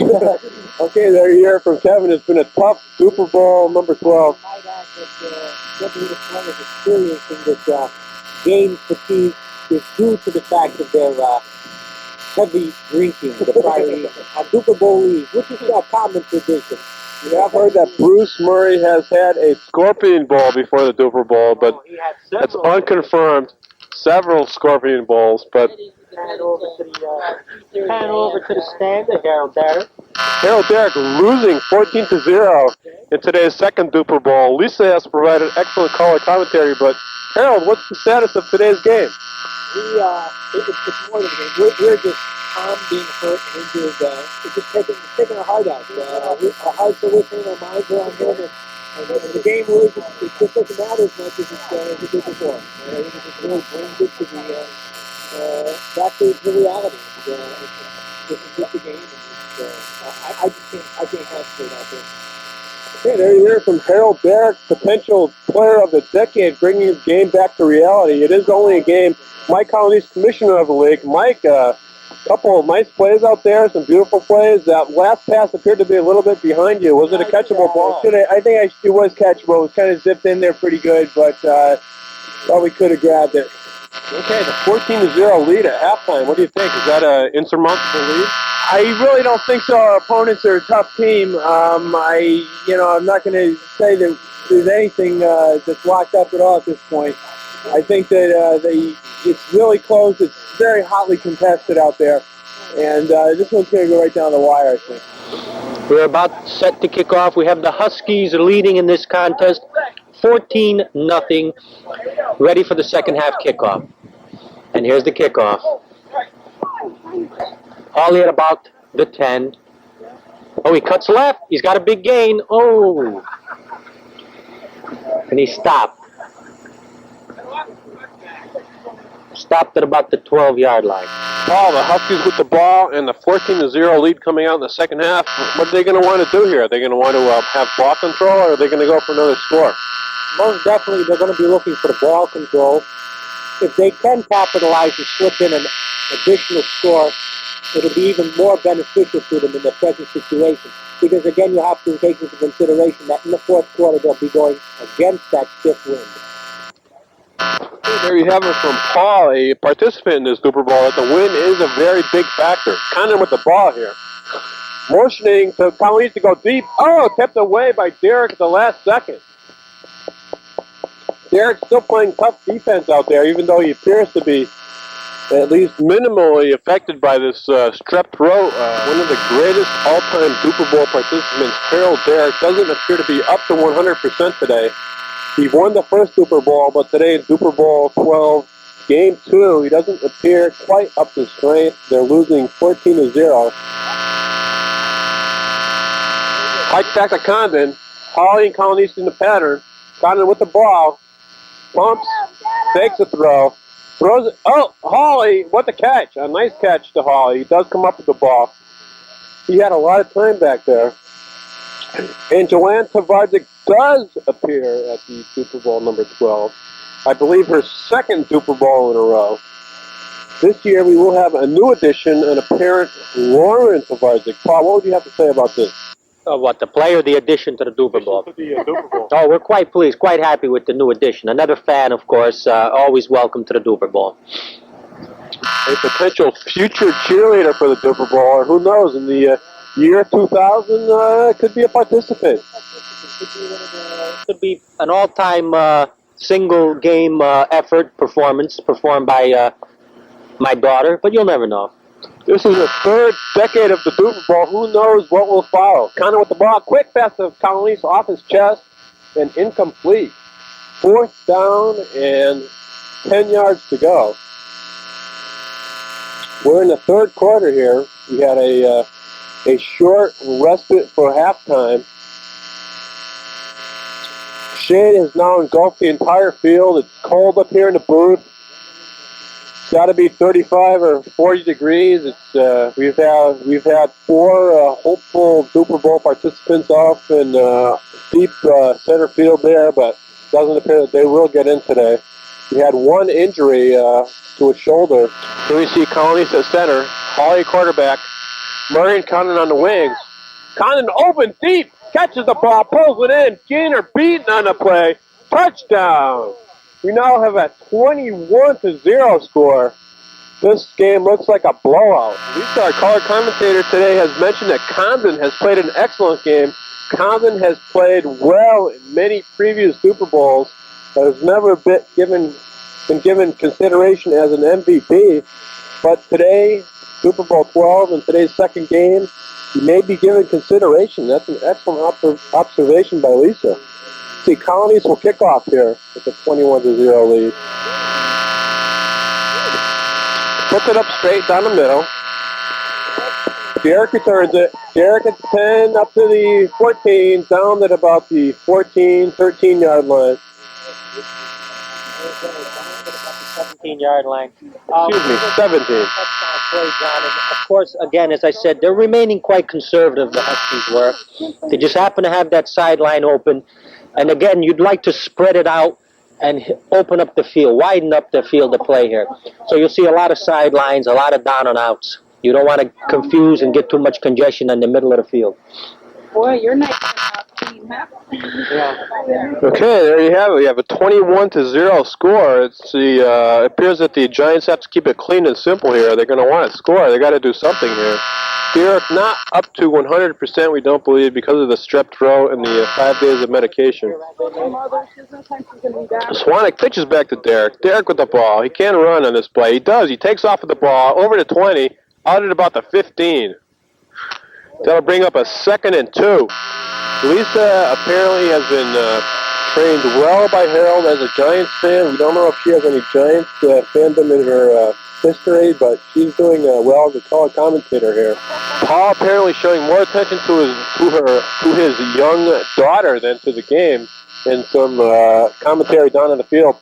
Okay, there you hear it from Kevin. It's been a tough Dupor Bowl number 12. I might add that WS1 is experiencing this game fatigue is due to the fact of their heavy drinking the prior evening. On Dupor Bowl Eve, which is a common tradition. You have heard that Bruce Murray has had a Scorpion Bowl before the Dupor Bowl, but He had that's several unconfirmed. Several Scorpion Bowls, but hand over to the stand to Harold Darak. Harold Darak losing 14-0 in today's second Dupor Bowl. Lisa has provided excellent color commentary, but Harold, what's the status of today's game? It's more than a game. We're just being hurt and injured. It's just taking our heart out. Our hearts are with him, our minds are on him, and the game really just doesn't matter as much as it did before. I think it just really brings it to the reality. It's just a game. And I can't concentrate out there. Okay, there you hear from Harold Darak, potential player of the decade, bringing his game back to reality. It is only a game. Mike Colonese, commissioner of the league. Mike, couple of nice plays out there, some beautiful plays. That last pass appeared to be a little bit behind you. Was it a catchable ball? I think it was catchable. It was kind of zipped in there pretty good, but thought we could have grabbed it. Okay, the 14-0 lead at halftime. What do you think? Is that an insurmountable lead? I really don't think so. Our opponents are a tough team. I'm not going to say that there's anything that's locked up at all at this point. I think that it's really close. It's very hotly contested out there. And this one's going to go right down the wire, I think. We're about set to kick off. We have the Huskies leading in this contest, 14-0, ready for the second half kickoff. And here's the kickoff. Hawley at about the 10. Oh, he cuts left. He's got a big gain. Oh. And he stopped. Stopped at about the 12-yard line. Oh, the Huskies with the ball and the 14-0 lead coming out in the second half. What are they going to want to do here? Are they going to want to have ball control, or are they going to go for another score? Most definitely, they're going to be looking for the ball control. If they can capitalize and slip in an additional score, it'll be even more beneficial to them in their present situation. Because again, you have to take into consideration that in the fourth quarter, they'll be going against that stiff wind. There you have it from Paul, a participant in this Dupor Bowl, that the wind is a very big factor. Condon with the ball here. Motioning to Colonese to go deep. Oh, kept away by Darak at the last second. Darak's still playing tough defense out there, even though he appears to be at least minimally affected by this strep throat. One of the greatest all-time Dupor Bowl participants, Harold Darak, doesn't appear to be up to 100% today. He won the first Dupor Bowl, but today in Dupor Bowl 12, Game 2, he doesn't appear quite up to strength. They're losing 14-0. Hike back to Condon. Hawley and Colonese in the pattern. Condon with the ball. Pumps. Fakes a throw. Throws it. Oh, Hawley, what a catch. A nice catch to Hawley. He does come up with the ball. He had a lot of time back there. And Joanne Tvardzik does appear at the Dupor Bowl number 12. I believe her second Dupor Bowl in a row. This year we will have a new addition, an apparent Lauren Tvardzik. Paul, what would you have to say about this? What, the play or the addition to the Dupor Bowl? To the Dupor Bowl. Oh, we're quite pleased, quite happy with the new addition. Another fan, of course, always welcome to the Dupor Bowl. A potential future cheerleader for the Dupor Bowl, or who knows, in the year 2000, could be a participant. Could be an all-time single game effort performance performed by my daughter, but you'll never know. This is the third decade of the Dupor Bowl. Who knows what will follow? Condon with the ball. Quick pass of Colonese off his chest and incomplete. Fourth down and 10 yards to go. We're in the third quarter here. We had a short respite for halftime. Shade has now engulfed the entire field. It's cold up here in the booth. It's got to be 35 or 40 degrees. It's we've had four hopeful Dupor Bowl participants off in deep center field there, but it doesn't appear that they will get in today. We had one injury to a shoulder. Here we see Colonese at center, Hawley quarterback, Murray and Condon on the wings. Condon open deep, catches the ball, pulls it in. Gaynor beaten on the play. Touchdown! We now have a 21-0 score. This game looks like a blowout. Lisa, our color commentator today, has mentioned that Condon has played an excellent game. Condon has played well in many previous Dupor Bowls, but has never been given consideration as an MVP. But today, Dupor Bowl 12, in today's second game, he may be given consideration. That's an excellent observation by Lisa. See, Colonies will kick off here with a 21-0 lead. Puts it up straight down the middle. Darak returns it. Darak at 10 up to the 14, down at about the 14, 13-yard line. 17-yard line. Excuse me, 17. Of course, again, as I said, they're remaining quite conservative, the Huskies were. They just happen to have that sideline open. And again, you'd like to spread it out and open up the field, widen up the field to play here. So you'll see a lot of sidelines, a lot of down and outs. You don't want to confuse and get too much congestion in the middle of the field. Boy, you're nice team, huh? Yeah. Okay, there you have it. We have a 21-0 score. It's it appears that the Giants have to keep it clean and simple here. They're going to want to score. They got to do something here. Darak not up to 100%, we don't believe, because of the strep throat and the 5 days of medication. Cwanek pitches back to Darak. Darak with the ball. He can't run on this play. He does. He takes off with the ball over to 20, out at about the 15. That'll bring up a 2nd and 2. Lisa apparently has been trained well by Harold as a Giants fan. We don't know if she has any Giants fandom in her history, but she's doing well as a color commentator here. Paul apparently showing more attention to his young daughter than to the game, and some commentary down on the field.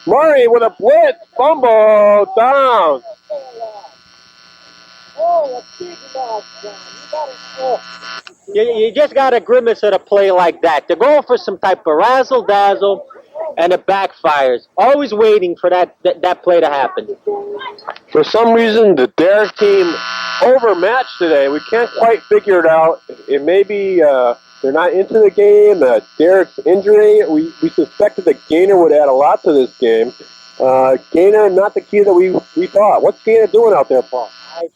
Murray with a blitz, fumble, down. Oh, a big loss, John. You just got to grimace at a play like that. They're going for some type of razzle-dazzle, and it backfires. Always waiting for that play to happen. For some reason, the Darak team overmatched today. We can't quite figure it out. It may be they're not into the game. Darak's injury. We suspected that Gaynor would add a lot to this game. Gaynor, not the key that we thought. What's Gaynor doing out there, Paul?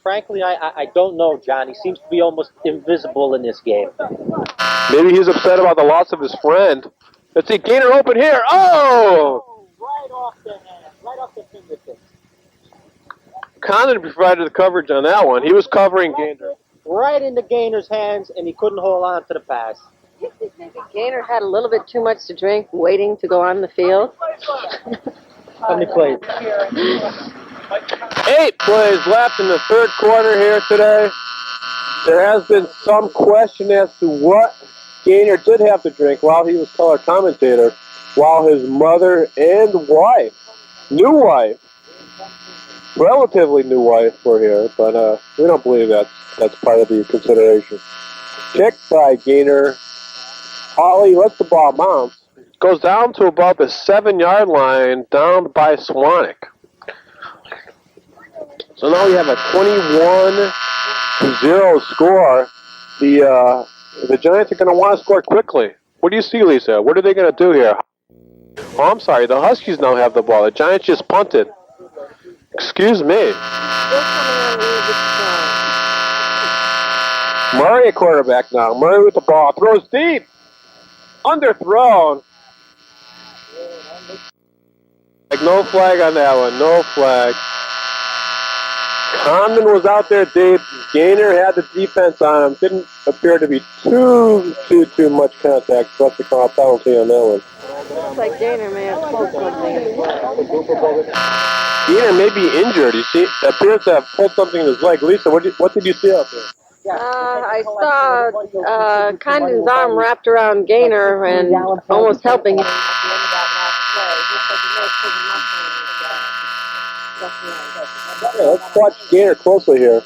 Frankly, I don't know, John. He seems to be almost invisible in this game. Maybe he's upset about the loss of his friend. Let's see, Gaynor open here. Oh! Right off the hand, right off the fingertips. Condon provided the coverage on that one. He was covering Gaynor. Right into Gaynor's hands, and he couldn't hold on to the pass. Maybe Gaynor had a little bit too much to drink, waiting to go on the field. How many plays? 8 plays left in the third quarter here today. There has been some question as to what Gaynor did have to drink while he was color commentator, while his mother and wife, new wife, relatively new wife, were here, but we don't believe that's part of the consideration. Kick by Gaynor. Hawley lets the ball bounce. Goes down to about the 7-yard line, down by Cwanek. So now we have a 21-0 score. The Giants are going to want to score quickly. What do you see, Lisa? What are they going to do here? Oh, I'm sorry. The Huskies now have the ball. The Giants just punted. Excuse me. Murray at quarterback now. Murray with the ball. Throws deep. Underthrown. Like no flag on that one. No flag. Condon was out there deep. Gaynor had the defense on him. Didn't appear to be too much contact for us to call a penalty on that one. Looks like Gaynor may have pulled something. Gaynor may be injured. He appears to have pulled something in his leg. Lisa, what did you see out there? I saw Condon's arm wrapped around Gaynor and almost helping him at the end of that last play. Let's watch Gaynor closely here.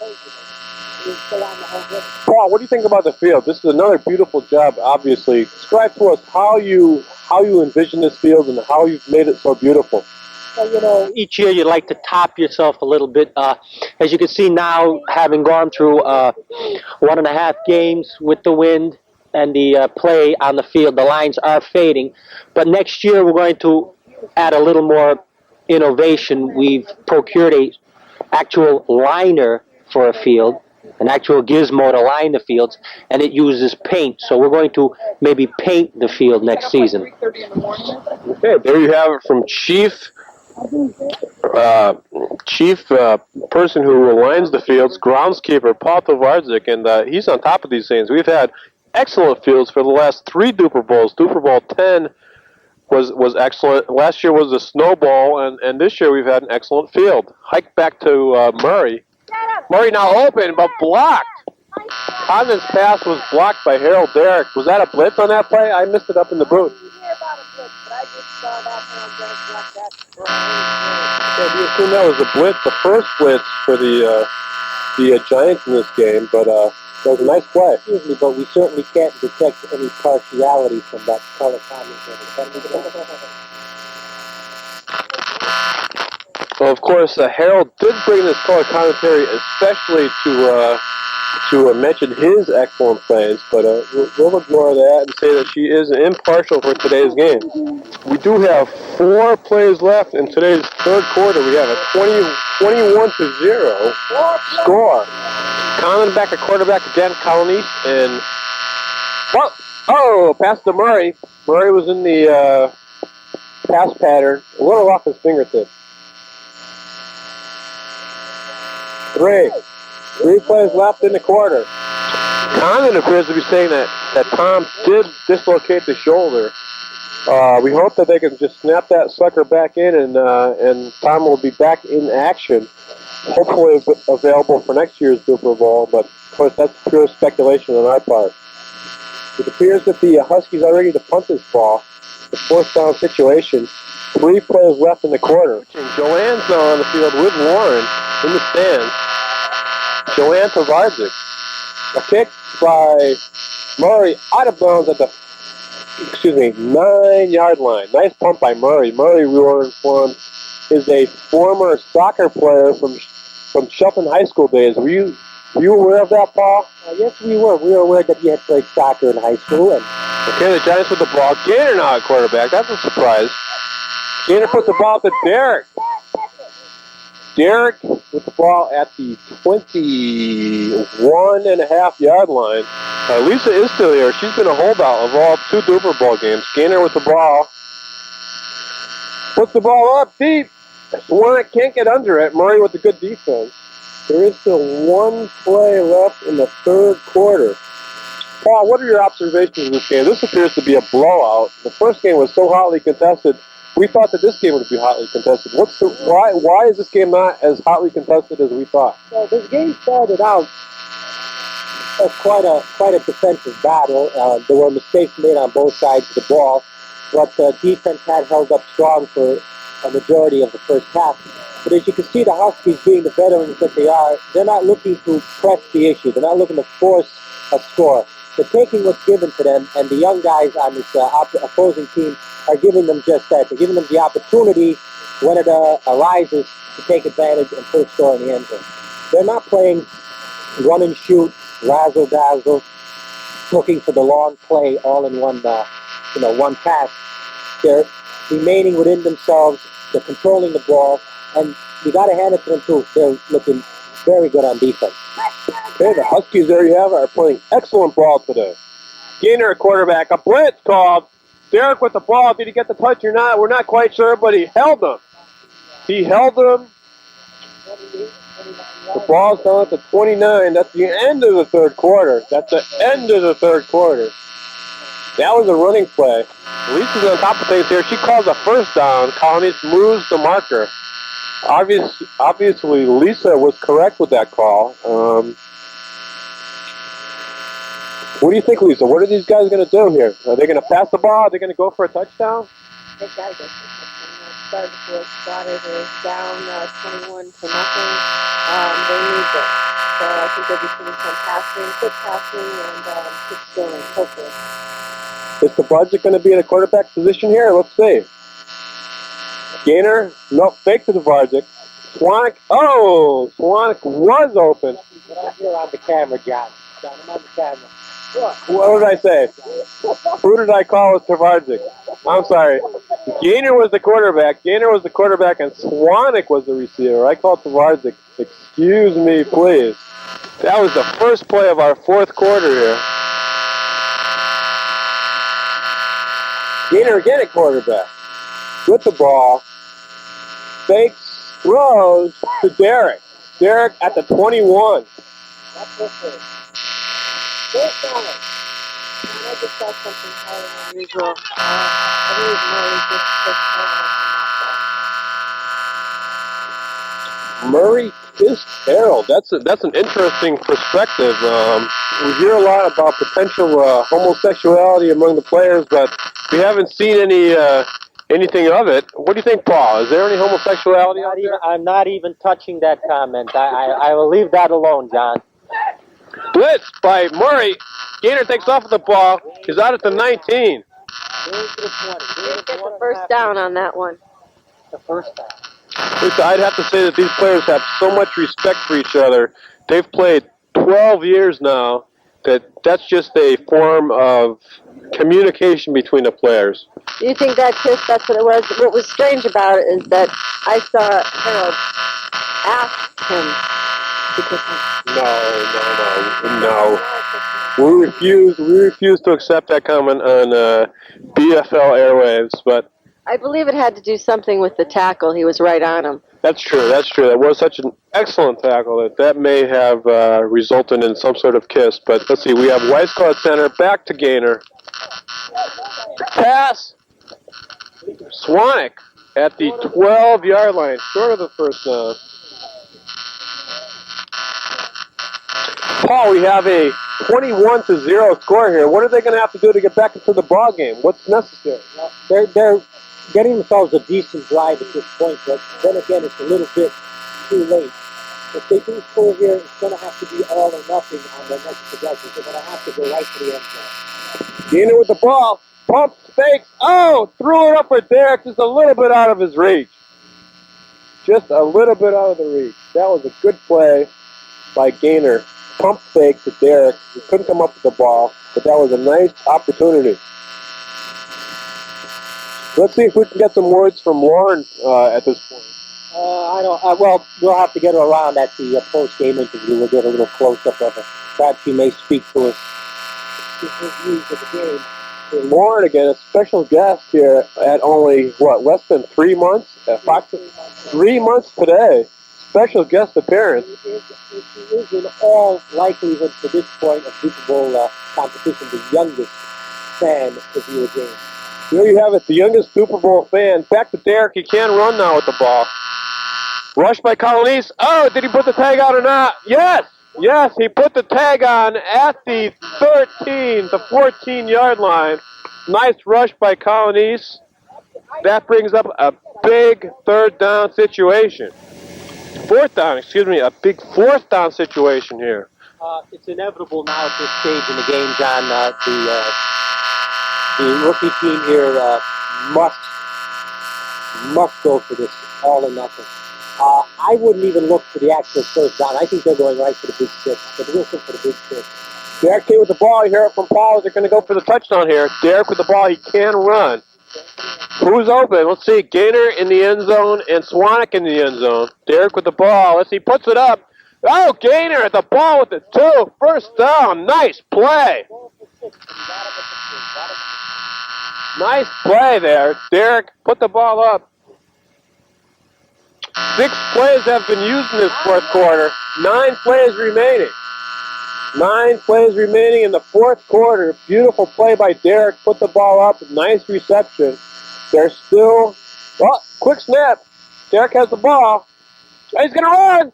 Paul, what do you think about the field? This is another beautiful job, obviously. Describe to us how you envision this field and how you've made it so beautiful. Well, you know, each year you like to top yourself a little bit. As you can see now, having gone through 1.5 games with the wind and the play on the field, the lines are fading. But next year we're going to add a little more innovation. We've procured a actual liner for a field, an actual gizmo to line the fields, and it uses paint. So we're going to maybe paint the field next season. Okay, there you have it from Chief person who lines the fields, Groundskeeper Paul Tvardzik, and he's on top of these things. We've had excellent fields for the last 3 Dupor Bowls. Dupor Bowl X was excellent. Last year was the Snowball, and this year we've had an excellent field. Hike back to Murray. Murray now open, but blocked. Condon's pass was blocked by Harold Darak. Was that a blitz on that play? I missed it up in the booth. Yeah, we assume that was a blitz, the first blitz for the Giants in this game, but that was a nice play. Excuse me, but we certainly can't detect any partiality from that color commentary. Well, of course, Harold did bring this color commentary especially to mention his excellent plays, but we'll ignore that and say that she is impartial for today's game. We do have 4 plays left in today's third quarter. We have a 21-0 score. Condon back at quarterback again, Colonese, and pass to Murray. Murray was in the pass pattern, a little off his fingertips. 3 plays left in the quarter. Condon appears to be saying that Tom did dislocate the shoulder. We hope that they can just snap that sucker back in, and Tom will be back in action. Hopefully available for next year's Dupor Bowl, but of course that's pure speculation on our part. It appears that the Huskies are ready to punt this ball. The 4th down situation. 3 plays left in the quarter. Joanne's now on the field with Lauren in the stands. Joanne Tvardzik. A kick by Murray out of bounds at the 9-yard line. Nice punt by Murray. Murray, we were informed, is a former soccer player from Shelton High School days. Were you aware of that, Paul? Yes, we were. We were aware that he had played soccer in high school. Okay, the Giants with the ball. Gaynor now at quarterback. That's a surprise. Gaynor puts the ball to Darak. Darak with the ball at the 21.5-yard line. Lisa is still here. She's been a holdout of all 2 Dupor Bowl games. Gaynor with the ball. Puts the ball up deep. Cwanek can't get under it. Murray with a good defense. There is still 1 play left in the third quarter. Paul, what are your observations of this game? This appears to be a blowout. The first game was so hotly contested. We thought that this game would be hotly contested. Why is this game not as hotly contested as we thought? Well, this game started out as quite a defensive battle. There were mistakes made on both sides of the ball, but the defense had held up strong for a majority of the first half. But as you can see, the Huskies, being the veterans that they are, they're not looking to press the issue. They're not looking to force a score. They're taking what's given to them, and the young guys on this opposing team are giving them just that. They're giving them the opportunity when it arises to take advantage and put a score in the end zone. They're not playing run and shoot, razzle-dazzle, looking for the long play all in one pass. They're remaining within themselves. They're controlling the ball, and you got to hand it to them too. They're looking very good on defense. Okay, the Huskies, there you have it, are playing excellent ball today. Gaynor at quarterback, a blitz called. Darak with the ball. Did he get the touch or not? We're not quite sure, but he held him. The ball's down at the 29. That's the end of the third quarter. That was a running play. Lisa's on top of things here. She calls a first down. Colonese moves the marker. Obviously, Lisa was correct with that call. What do you think, Lisa? What are these guys going to do here? Are they going to pass the ball? Are they going to go for a touchdown? They got to get started the fourth quarter. They're down 21 to nothing. They need this. So I think they'll be doing some passing, quick passing, and quick scoring, hopefully. Is Tvardzik going to be in a quarterback position here? Let's see. Gaynor, no, fake to Tvardzik. Cwanek, oh, Cwanek was open. You're on the camera, John. John, I'm on the camera. What did I say? Who did I call as Tvardzik? I'm sorry. Gaynor was the quarterback. Gaynor was the quarterback, and Cwanek was the receiver. I called Tvardzik. Excuse me, please. That was the first play of our fourth quarter here. Gaynor again at quarterback. With the ball. Fakes, throws to Darak. Darak at the 21. That's okay. First down. I just saw something highly unusual. I believe Murray just Murray kissed Harold. That's an interesting perspective. We hear a lot about potential homosexuality among the players, but we haven't seen anything of it. What do you think, Paul? Is there any homosexuality out there? I'm not even touching that comment. I will leave that alone, John. Blitz by Murray. Gaynor takes off with the ball. He's out at the 19. get the first down on that one. The first down. Lisa, I'd have to say that these players have so much respect for each other. They've played 12 years now. That's just a form of communication between the players. Do you think that kiss, that's what it was? What was strange about it is that I saw Harold ask him to kiss him. No. We refuse to accept that comment on BFL airwaves, but I believe it had to do something with the tackle. He was right on him. That's true. That was such an excellent tackle that may have resulted in some sort of kiss. But let's see. We have Wyskiel at center. Back to Gaynor. Pass. Cwanek at the 12-yard line, short of the first down. Paul, we have a 21-0 score here. What are they going to have to do to get back into the ball game? What's necessary? They're getting themselves a decent drive at this point, but then again, it's a little bit too late. If they do score here, it's going to have to be all or nothing on their next possession. They're going to have to go right to the end zone. Gaynor with the ball. Pumps, fakes. Oh, threw it up for Darak, just a little bit out of his reach. Just a little bit out of the reach. That was a good play by Gaynor. Pump fake to Darak. He couldn't come up with the ball, but that was a nice opportunity. Let's see if we can get some words from Lauren at this point. Well, we'll have to get her around at the post-game interview. We'll get a little close-up of her. Perhaps she may speak to us. His views of the game. Lauren, again, a special guest here at only, less than 3 months? 3 months today. Special guest appearance. She is in all likelihood, to this point of Dupor Bowl competition, the youngest fan of your game. There you have it, the youngest Dupor Bowl fan. Back to Darak. He can run now with the ball. Rush by Colonese. Oh, did he put the tag on or not? Yes, he put the tag on at the 14-yard line. Nice rush by Colonese. That brings up a big third down situation. A big fourth down situation here. It's inevitable now at this stage in the game, John. The rookie team here must go for this all or nothing. I wouldn't even look for the actual first down. I think they're going right for the big six. They're looking for the big six. Darak with the ball. You hear it from Paul. They're going to go for the touchdown here. Darak with the ball. He can run. Who's open? Let's see. Gaynor in the end zone and Cwanek in the end zone. Darak with the ball. Let's see. Puts it up. Oh, Gaynor at the ball with the 2. First down. Nice play. Nice play there. Darak put the ball up. 6 plays have been used in this fourth quarter. 9 plays remaining. 9 plays remaining in the fourth quarter. Beautiful play by Darak. Put the ball up. Nice reception. They're still... Oh, quick snap. Darak has the ball. He's going to run.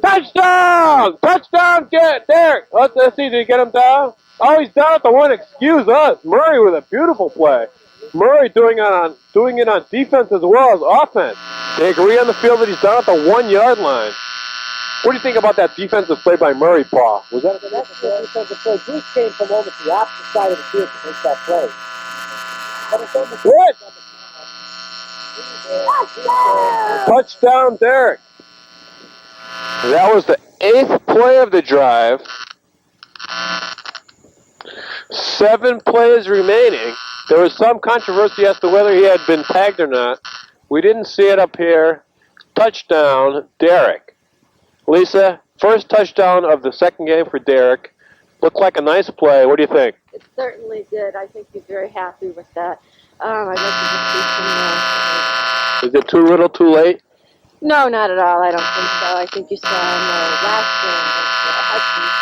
Touchdown! Touchdown, Darak. Let's see, did he get him down? Oh, he's down at the 1. Excuse us. Murray with a beautiful play. Murray doing it on defense as well as offense. They agree on the field that he's down at the 1 yard line. What do you think about that defensive play by Murray, Paul? Was that a defensive play? Bruce came from almost the opposite side of the field to make that play. Good. Touchdown, Darak. That was the 8th play of the drive. 7 plays remaining. There was some controversy as to whether he had been tagged or not. We didn't see it up here. Touchdown, Darak. Lisa, first touchdown of the second game for Darak. Looked like a nice play. What do you think? It certainly did. I think he's very happy with that. I'd like to just see some. Is it too little, too late? No, not at all. I don't think so. I think you saw in the last game that the Huskies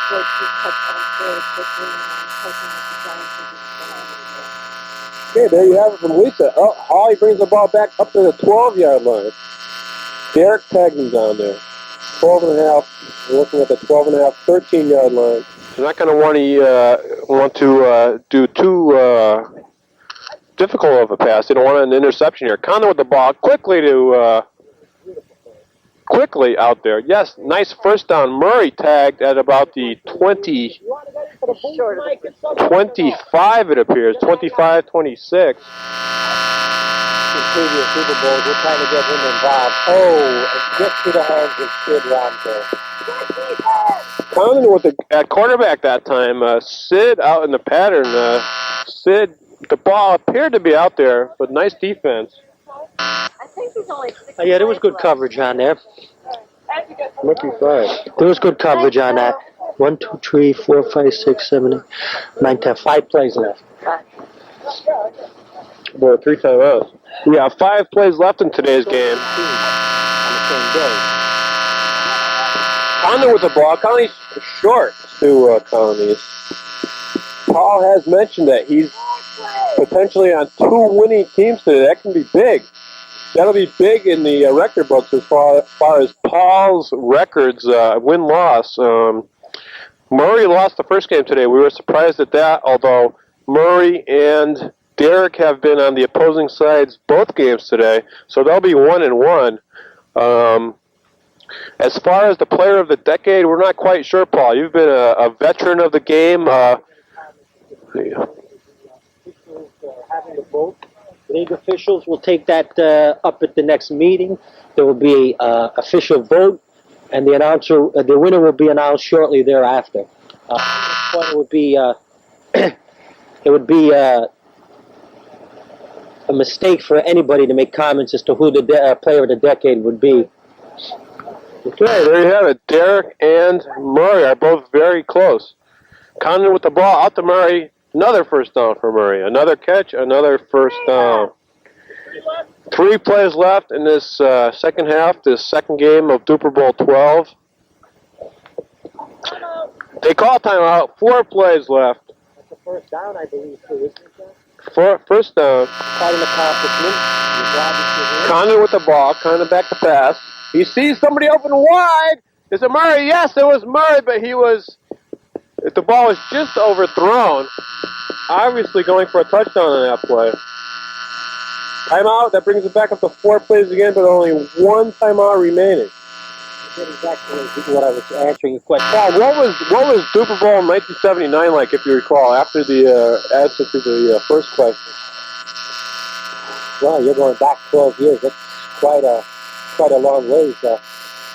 scored 2 touchdowns very quickly and hoping that the Giants would do the same. Okay, there you have it from Lisa. Oh, Hawley brings the ball back up to the 12-yard line. Darak tagged him down there. 12 and a half. We're looking at the 12 and a half, 13-yard line. You're not going to want to do too difficult of a pass. You don't want an interception here. Condon with the ball quickly out there. Yes, nice first down. Murray tagged at about the 25, it appears. 25, 26. In previous Super Bowls, we're trying to get him involved. Oh, and just to the hands of Sid Ramsey. Condon with at quarterback that time. Sid out in the pattern. Sid, the ball appeared to be out there, but nice defense. I think he's only 6 Yeah, there was good coverage on there. Might be fine. There was good coverage on that. 1, 2, 3, 4, 5, 6, 7, 8, 9, 10. 5 plays left. Well, 3 timeouts. We have 5 plays left in today's game. On the same day. Condon with the ball. Colonese short to Colonese. Paul has mentioned that he's potentially on 2 winning teams today. That can be big. That'll be big in the record books as far as Paul's records, win-loss. Murray lost the first game today. We were surprised at that, although Murray and Darak have been on the opposing sides both games today, so they'll be 1-1. As far as the player of the decade, we're not quite sure, Paul. You've been a veteran of the game. Having the vote. League officials will take that up at the next meeting. There will be an official vote, and the winner will be announced shortly thereafter. It would be a mistake for anybody to make comments as to who the player of the decade would be. Okay, there you have it. Darak and Murray are both very close. Condon with the ball out to Murray. Another first down for Murray. Another catch, another first down. 3 plays left in this second half, this second game of Dupor Bowl 12. They call timeout. 4 plays left. That's the first down, I believe, too, isn't it? First down. Quite an accomplishment. Condon with the ball, Condon back to pass. He sees somebody open wide. Is it Murray? Yes, it was Murray, but the ball was just overthrown. Obviously going for a touchdown on that play. Timeout. That brings it back up to 4 plays again, but only 1 timeout remaining. That's exactly what I was answering your question. Paul, what was Dupor Bowl in 1979 like, if you recall, after the answer to the first question? Well, you're going back 12 years. That's quite a long ways. I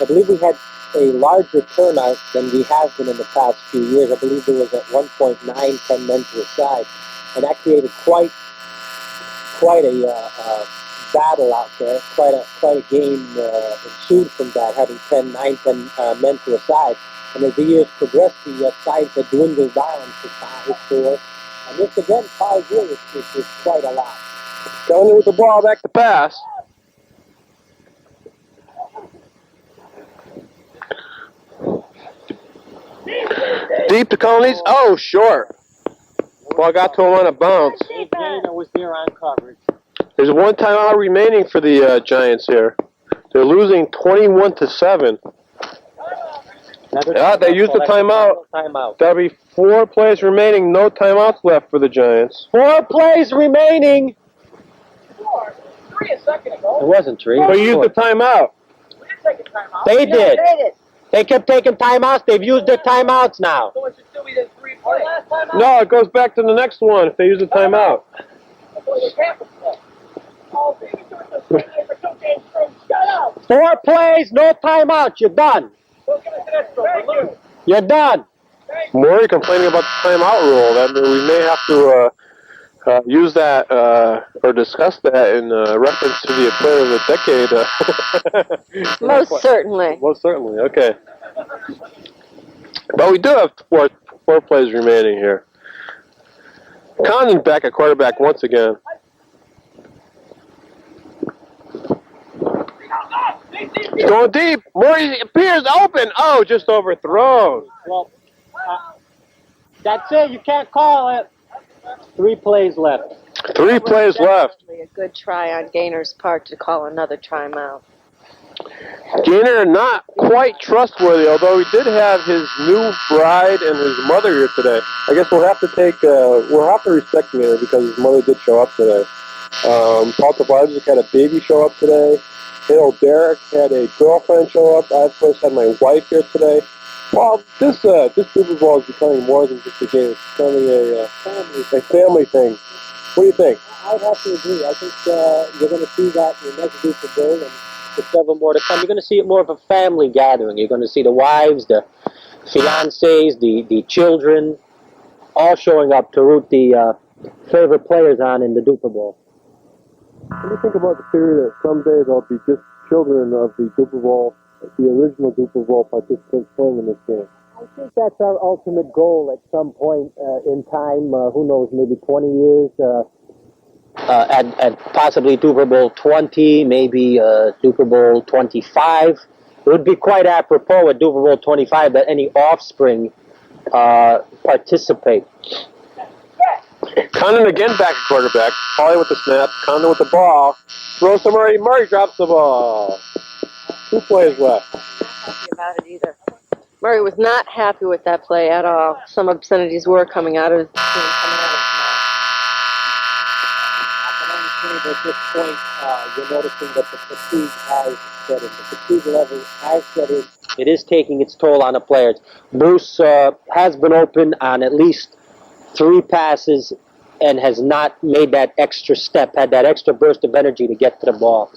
believe we had a larger turnout than we have been in the past few years. I believe there was at one point 9-10 men to a side, and that created quite a battle out there. Quite a game ensued from that, having 9-10 men to a side. And as the years progressed, the sides had dwindled down to 5, 4, and this again 5 years is quite a lot. Going with the ball back to pass. Deep to Colonese. Oh, short. Ball got to him on a bounce. Gaynor was there on coverage. There's one timeout remaining for the Giants here. They're losing 21-7. Yeah, they used the timeout. That'll be 4 plays remaining. No timeouts left for the Giants. 4 plays remaining. 3 a second ago. It wasn't 3. They used the timeout. We didn't take a timeout. They did. They did. They kept taking timeouts. They've used their timeouts now. So it should still be the 3 plays. Last timeout. No, it goes back to the next one if they use the timeout. Oh, baby, do it this way. For 2 games straight. Shut up. 4 plays, no timeouts. You're done. Don't give us an extra. We're losing. You're done. Maury complaining about the timeout rule. That we may have to use that or discuss that in reference to the player of the decade. Most certainly. Most certainly. Okay. But we do have four plays remaining here. Condon back at quarterback once again. He's going deep. Maury appears open. Oh, just overthrown. Well, that's it. You can't call it. 3 plays left. 3 plays left. A good try on Gaynor's part to call another timeout. Gaynor not quite trustworthy, although he did have his new bride and his mother here today. I guess we'll have to respect Gaynor because his mother did show up today. Paul Tvardzik had a baby show up today. Darak had a girlfriend show up. I, of course, had my wife here today. Well, this Dupor Bowl is becoming more than just a game. It's becoming a family thing. What do you think? I'd have to agree. I think you're going to see that in the next Dupor Bowl and there's several more to come. You're going to see it more of a family gathering. You're going to see the wives, the fiancés, the children, all showing up to root the favorite players on in the Dupor Bowl. What do you think about the theory that someday there'll be just children of the Dupor Bowl, the original Dupor Bowl participants playing in this game? I think that's our ultimate goal at some point in time. Who knows, maybe 20 years. At possibly Dupor Bowl 20, maybe Dupor Bowl 25. It would be quite apropos at Dupor Bowl 25 that any offspring participate. Condon again back at quarterback. Hawley with the snap. Condon with the ball. Throws to Murray. Murray drops the ball. 2 plays left. Not happy about it either. Murray was not happy with that play at all. Some obscenities were coming out of his team, coming out of his mouth. I can understand at this point you're noticing that the fatigue has set in. The fatigue level has set in. It is taking its toll on the players. Bruce has been open on at least 3 passes and has not made that extra step, had that extra burst of energy to get to the ball.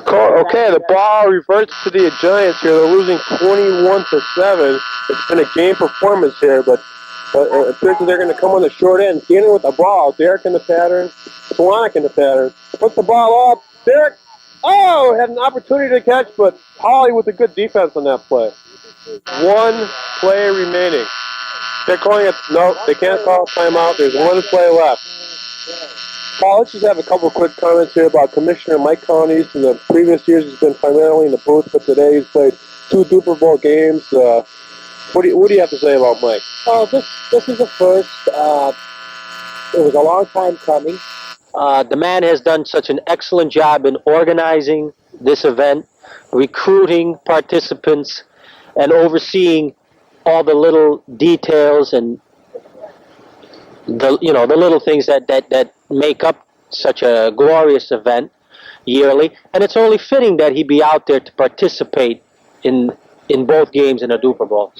Okay, the ball reverts to the Giants here. They're losing 21-7. It's been a game performance here, but it appears that they're going to come on the short end. Gaynor with the ball. Darak in the pattern. Cwanek in the pattern. Puts the ball up. Darak, had an opportunity to catch, but Hawley with a good defense on that play. 1 play remaining. They're calling it. No, they can't call a timeout. There's 1 play left. Paul, let's just have a couple of quick comments here about Commissioner Mike Colonese. In the previous years, he's been primarily in the booth, but today he's played 2 Dupor Bowl games. What do you have to say about Mike? Oh, this is a first. It was a long time coming. The man has done such an excellent job in organizing this event, recruiting participants, and overseeing all the little details and the little things that make up such a glorious event yearly. And it's only fitting that he be out there to participate in both games in a Dupor Bowl.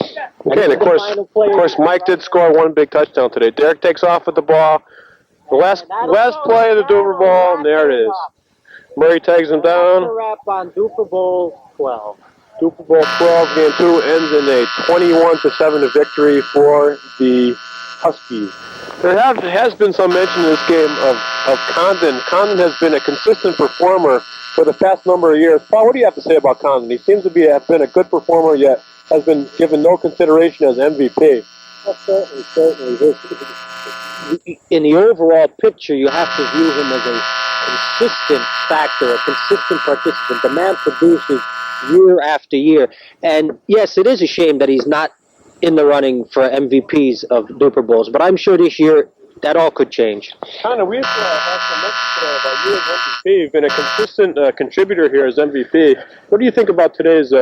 Okay, and of course, Mike did score 1 big touchdown today. Darak takes off with the ball. The last play of the Dupor Bowl, and there it is. Murray tags him down. Wrap on Dupor Bowl 12. Dupor Bowl 12, game 2 ends in a 21-7 victory for the Huskies. There has been some mention in this game of Condon. Condon has been a consistent performer for the past number of years. Paul, what do you have to say about Condon? He seems to have been a good performer, yet has been given no consideration as MVP. Well, certainly. In the overall picture, you have to view him as a consistent factor, a consistent participant. The man produces year after year. And yes, it is a shame that he's not in the running for MVPs of Dupor Bowls, but I'm sure this year that all could change. Connor, we've had some mention today about you as MVP. You've been a consistent contributor here as MVP. What do you think about today's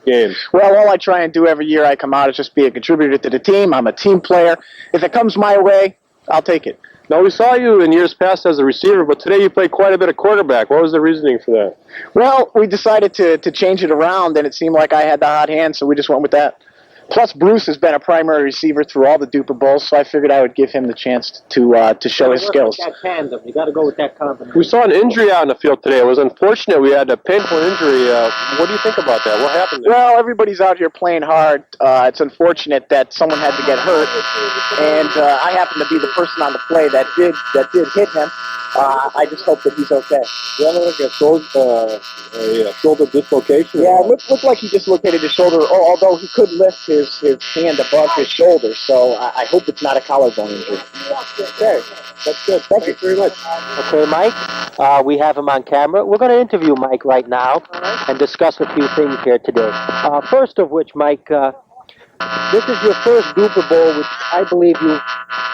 game? Well, all I try and do every year I come out is just be a contributor to the team. I'm a team player. If it comes my way, I'll take it. Now, we saw you in years past as a receiver, but today you played quite a bit of quarterback. What was the reasoning for that? Well, we decided to change it around, and it seemed like I had the hot hand, so we just went with that. Plus, Bruce has been a primary receiver through all the Dupor Bowls, so I figured I would give him the chance to show his skills. That tandem. You got to go with that combination. We saw an injury out in the field today. It was unfortunate. We had a painful injury. What do you think about that? What happened there? Well, everybody's out here playing hard. It's unfortunate that someone had to get hurt, and I happened to be the person on the play that did hit him. I just hope that he's okay. Yeah, like a shoulder dislocation. Yeah, it looked like he dislocated his shoulder, although he could lift his hand above his shoulder, so I hope it's not a collarbone injury. Okay, that's good. Thank you very much. Okay, Mike, we have him on camera. We're going to interview Mike right now and discuss a few things here today. First of which, Mike, this is your first Dupor Bowl, which I believe you've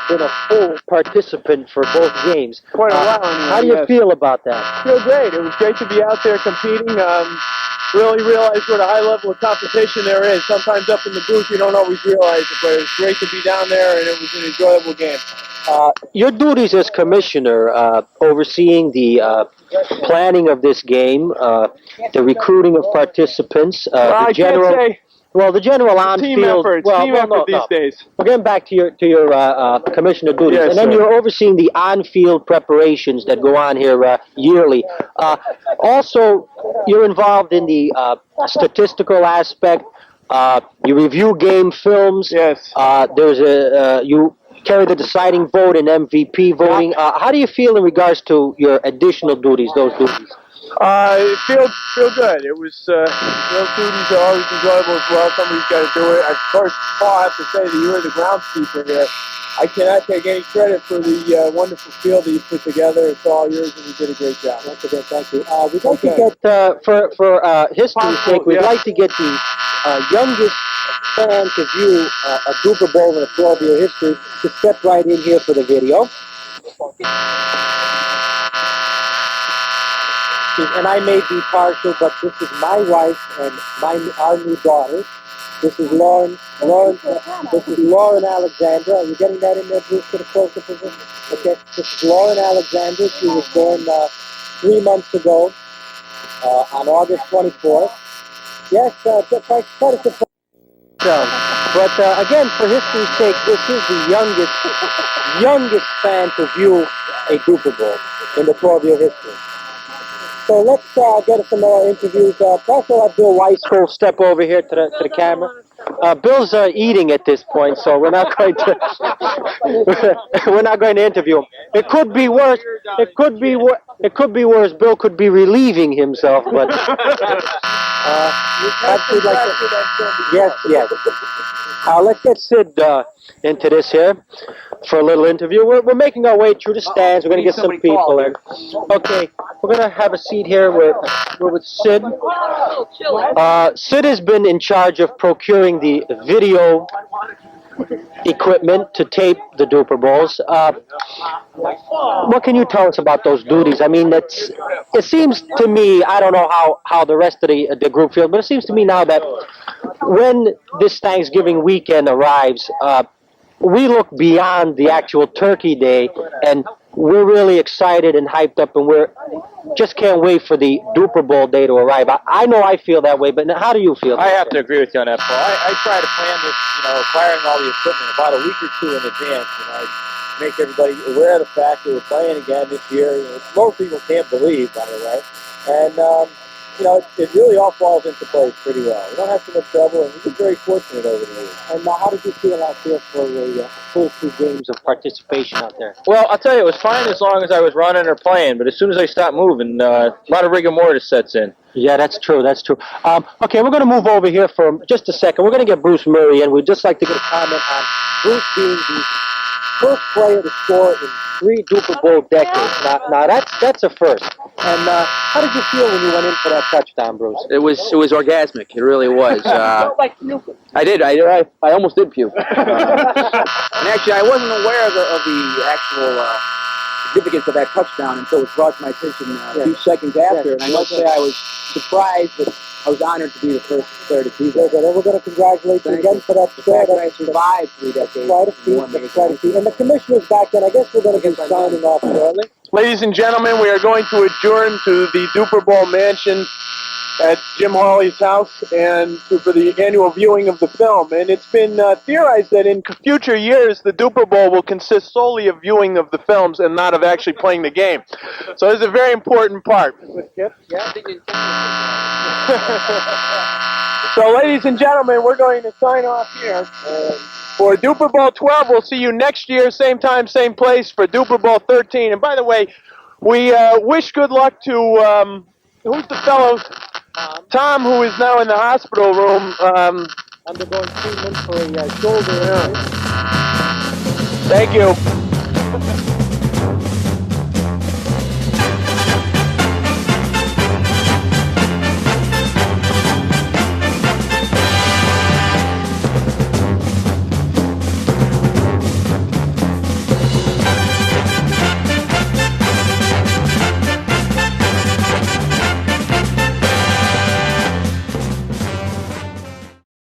been a full participant for both games. Quite a while anyway, How do you feel about that? Feel great. It was great to be out there competing. Really realize what a high level of competition there is. Sometimes up in the booth you don't always realize it, but it was great to be down there, and it was an enjoyable game. Your duties as commissioner, overseeing the planning of this game, the recruiting of participants, the general. Can't say. Well, the general on-field... Team effort. Team effort these days. We're getting back to your commissioner duties. Yes, and then sir. you're overseeing the on-field preparations that go on here yearly. Also, you're involved in the statistical aspect. You review game films. Yes. You carry the deciding vote in MVP voting. How do you feel in regards to your additional duties, those duties? It feel good. It was those duties are always enjoyable as well. Somebody's got to do it. Of course, Paul, I have to say that you were the groundskeeper here. I cannot take any credit for the wonderful field that you put together. It's all yours, and you did a great job. Once again, thank you. We'd like to get for history's sake, we'd like to get the youngest fan to view a Dupor Bowl in a 12-year history to step right in here for the video. And I may be partial, but this is my wife and our new daughter. This is Lauren Alexander. Are you getting that in there, Bruce, to the closer position? Okay. This is Lauren Alexander. She was born 3 months ago on August 24th. Yes, quite a surprise. But again, for history's sake, this is the youngest fan to view a Dupor Bowl in the 12-year history. So let's get some more interviews. Also have Bill Wyskiel step over here to the camera. Bill's eating at this point, so we're not going to interview him. It could be worse. It could be worse. Bill could be relieving himself, but yes. Let's get Sid into this here for a little interview. We're making our way through the stands. We're going to get some people in. Okay, we're going to have a seat here. We're with Sid. Sid has been in charge of procuring the video equipment to tape the Dupor Bowls. What can you tell us about those duties? I mean, it seems to me, I don't know how the rest of the group feels, but it seems to me now that when this Thanksgiving weekend arrives, we look beyond the actual Turkey Day, and we're really excited and hyped up, and we're just can't wait for the Dupor Bowl day to arrive. I know I feel that way, but how do you feel? I have to agree with you on that, Paul. I try to plan this, acquiring all the equipment about a week or two in advance. I make everybody aware of the fact that we're playing again this year. Most people can't believe, by the way. And, it really all falls into place pretty well. We don't have too much trouble, and we've been very fortunate over the years. And how did you feel out there for the full 2 games of participation out there? Well, I'll tell you, it was fine as long as I was running or playing, but as soon as I stopped moving, a lot of rigor mortis sets in. Yeah, that's true. Okay, we're going to move over here for just a second. We're going to get Bruce Murray, and we'd just like to get a comment on Bruce being the first player to score in 3 Dupor Bowl decades. Now that's a first. And How did you feel when you went in for that touchdown, Bruce? It was orgasmic. It really was. I did. I almost did puke. And actually, I wasn't aware of the actual significance of that touchdown until it was brought to my attention a few seconds after. And I must say I was surprised, but I was honored to be the first player to do that. And we're going to congratulate you again for that score. That I survived 3 decades. Quite a feat. And the commissioner's back in. I guess we're going to be signing off shortly. Ladies and gentlemen, we are going to adjourn to the Dupor Bowl mansion at Jim Hawley's house and for the annual viewing of the film. And it's been theorized that in future years, the Dupor Bowl will consist solely of viewing of the films and not of actually playing the game. So it's a very important part. So, ladies and gentlemen, we're going to sign off here. For Dupor Bowl 12, we'll see you next year, same time, same place, for Dupor Bowl 13. And by the way, we wish good luck to, who's the fellow? Tom, who is now in the hospital room. Undergoing treatment for a shoulder. Thank you.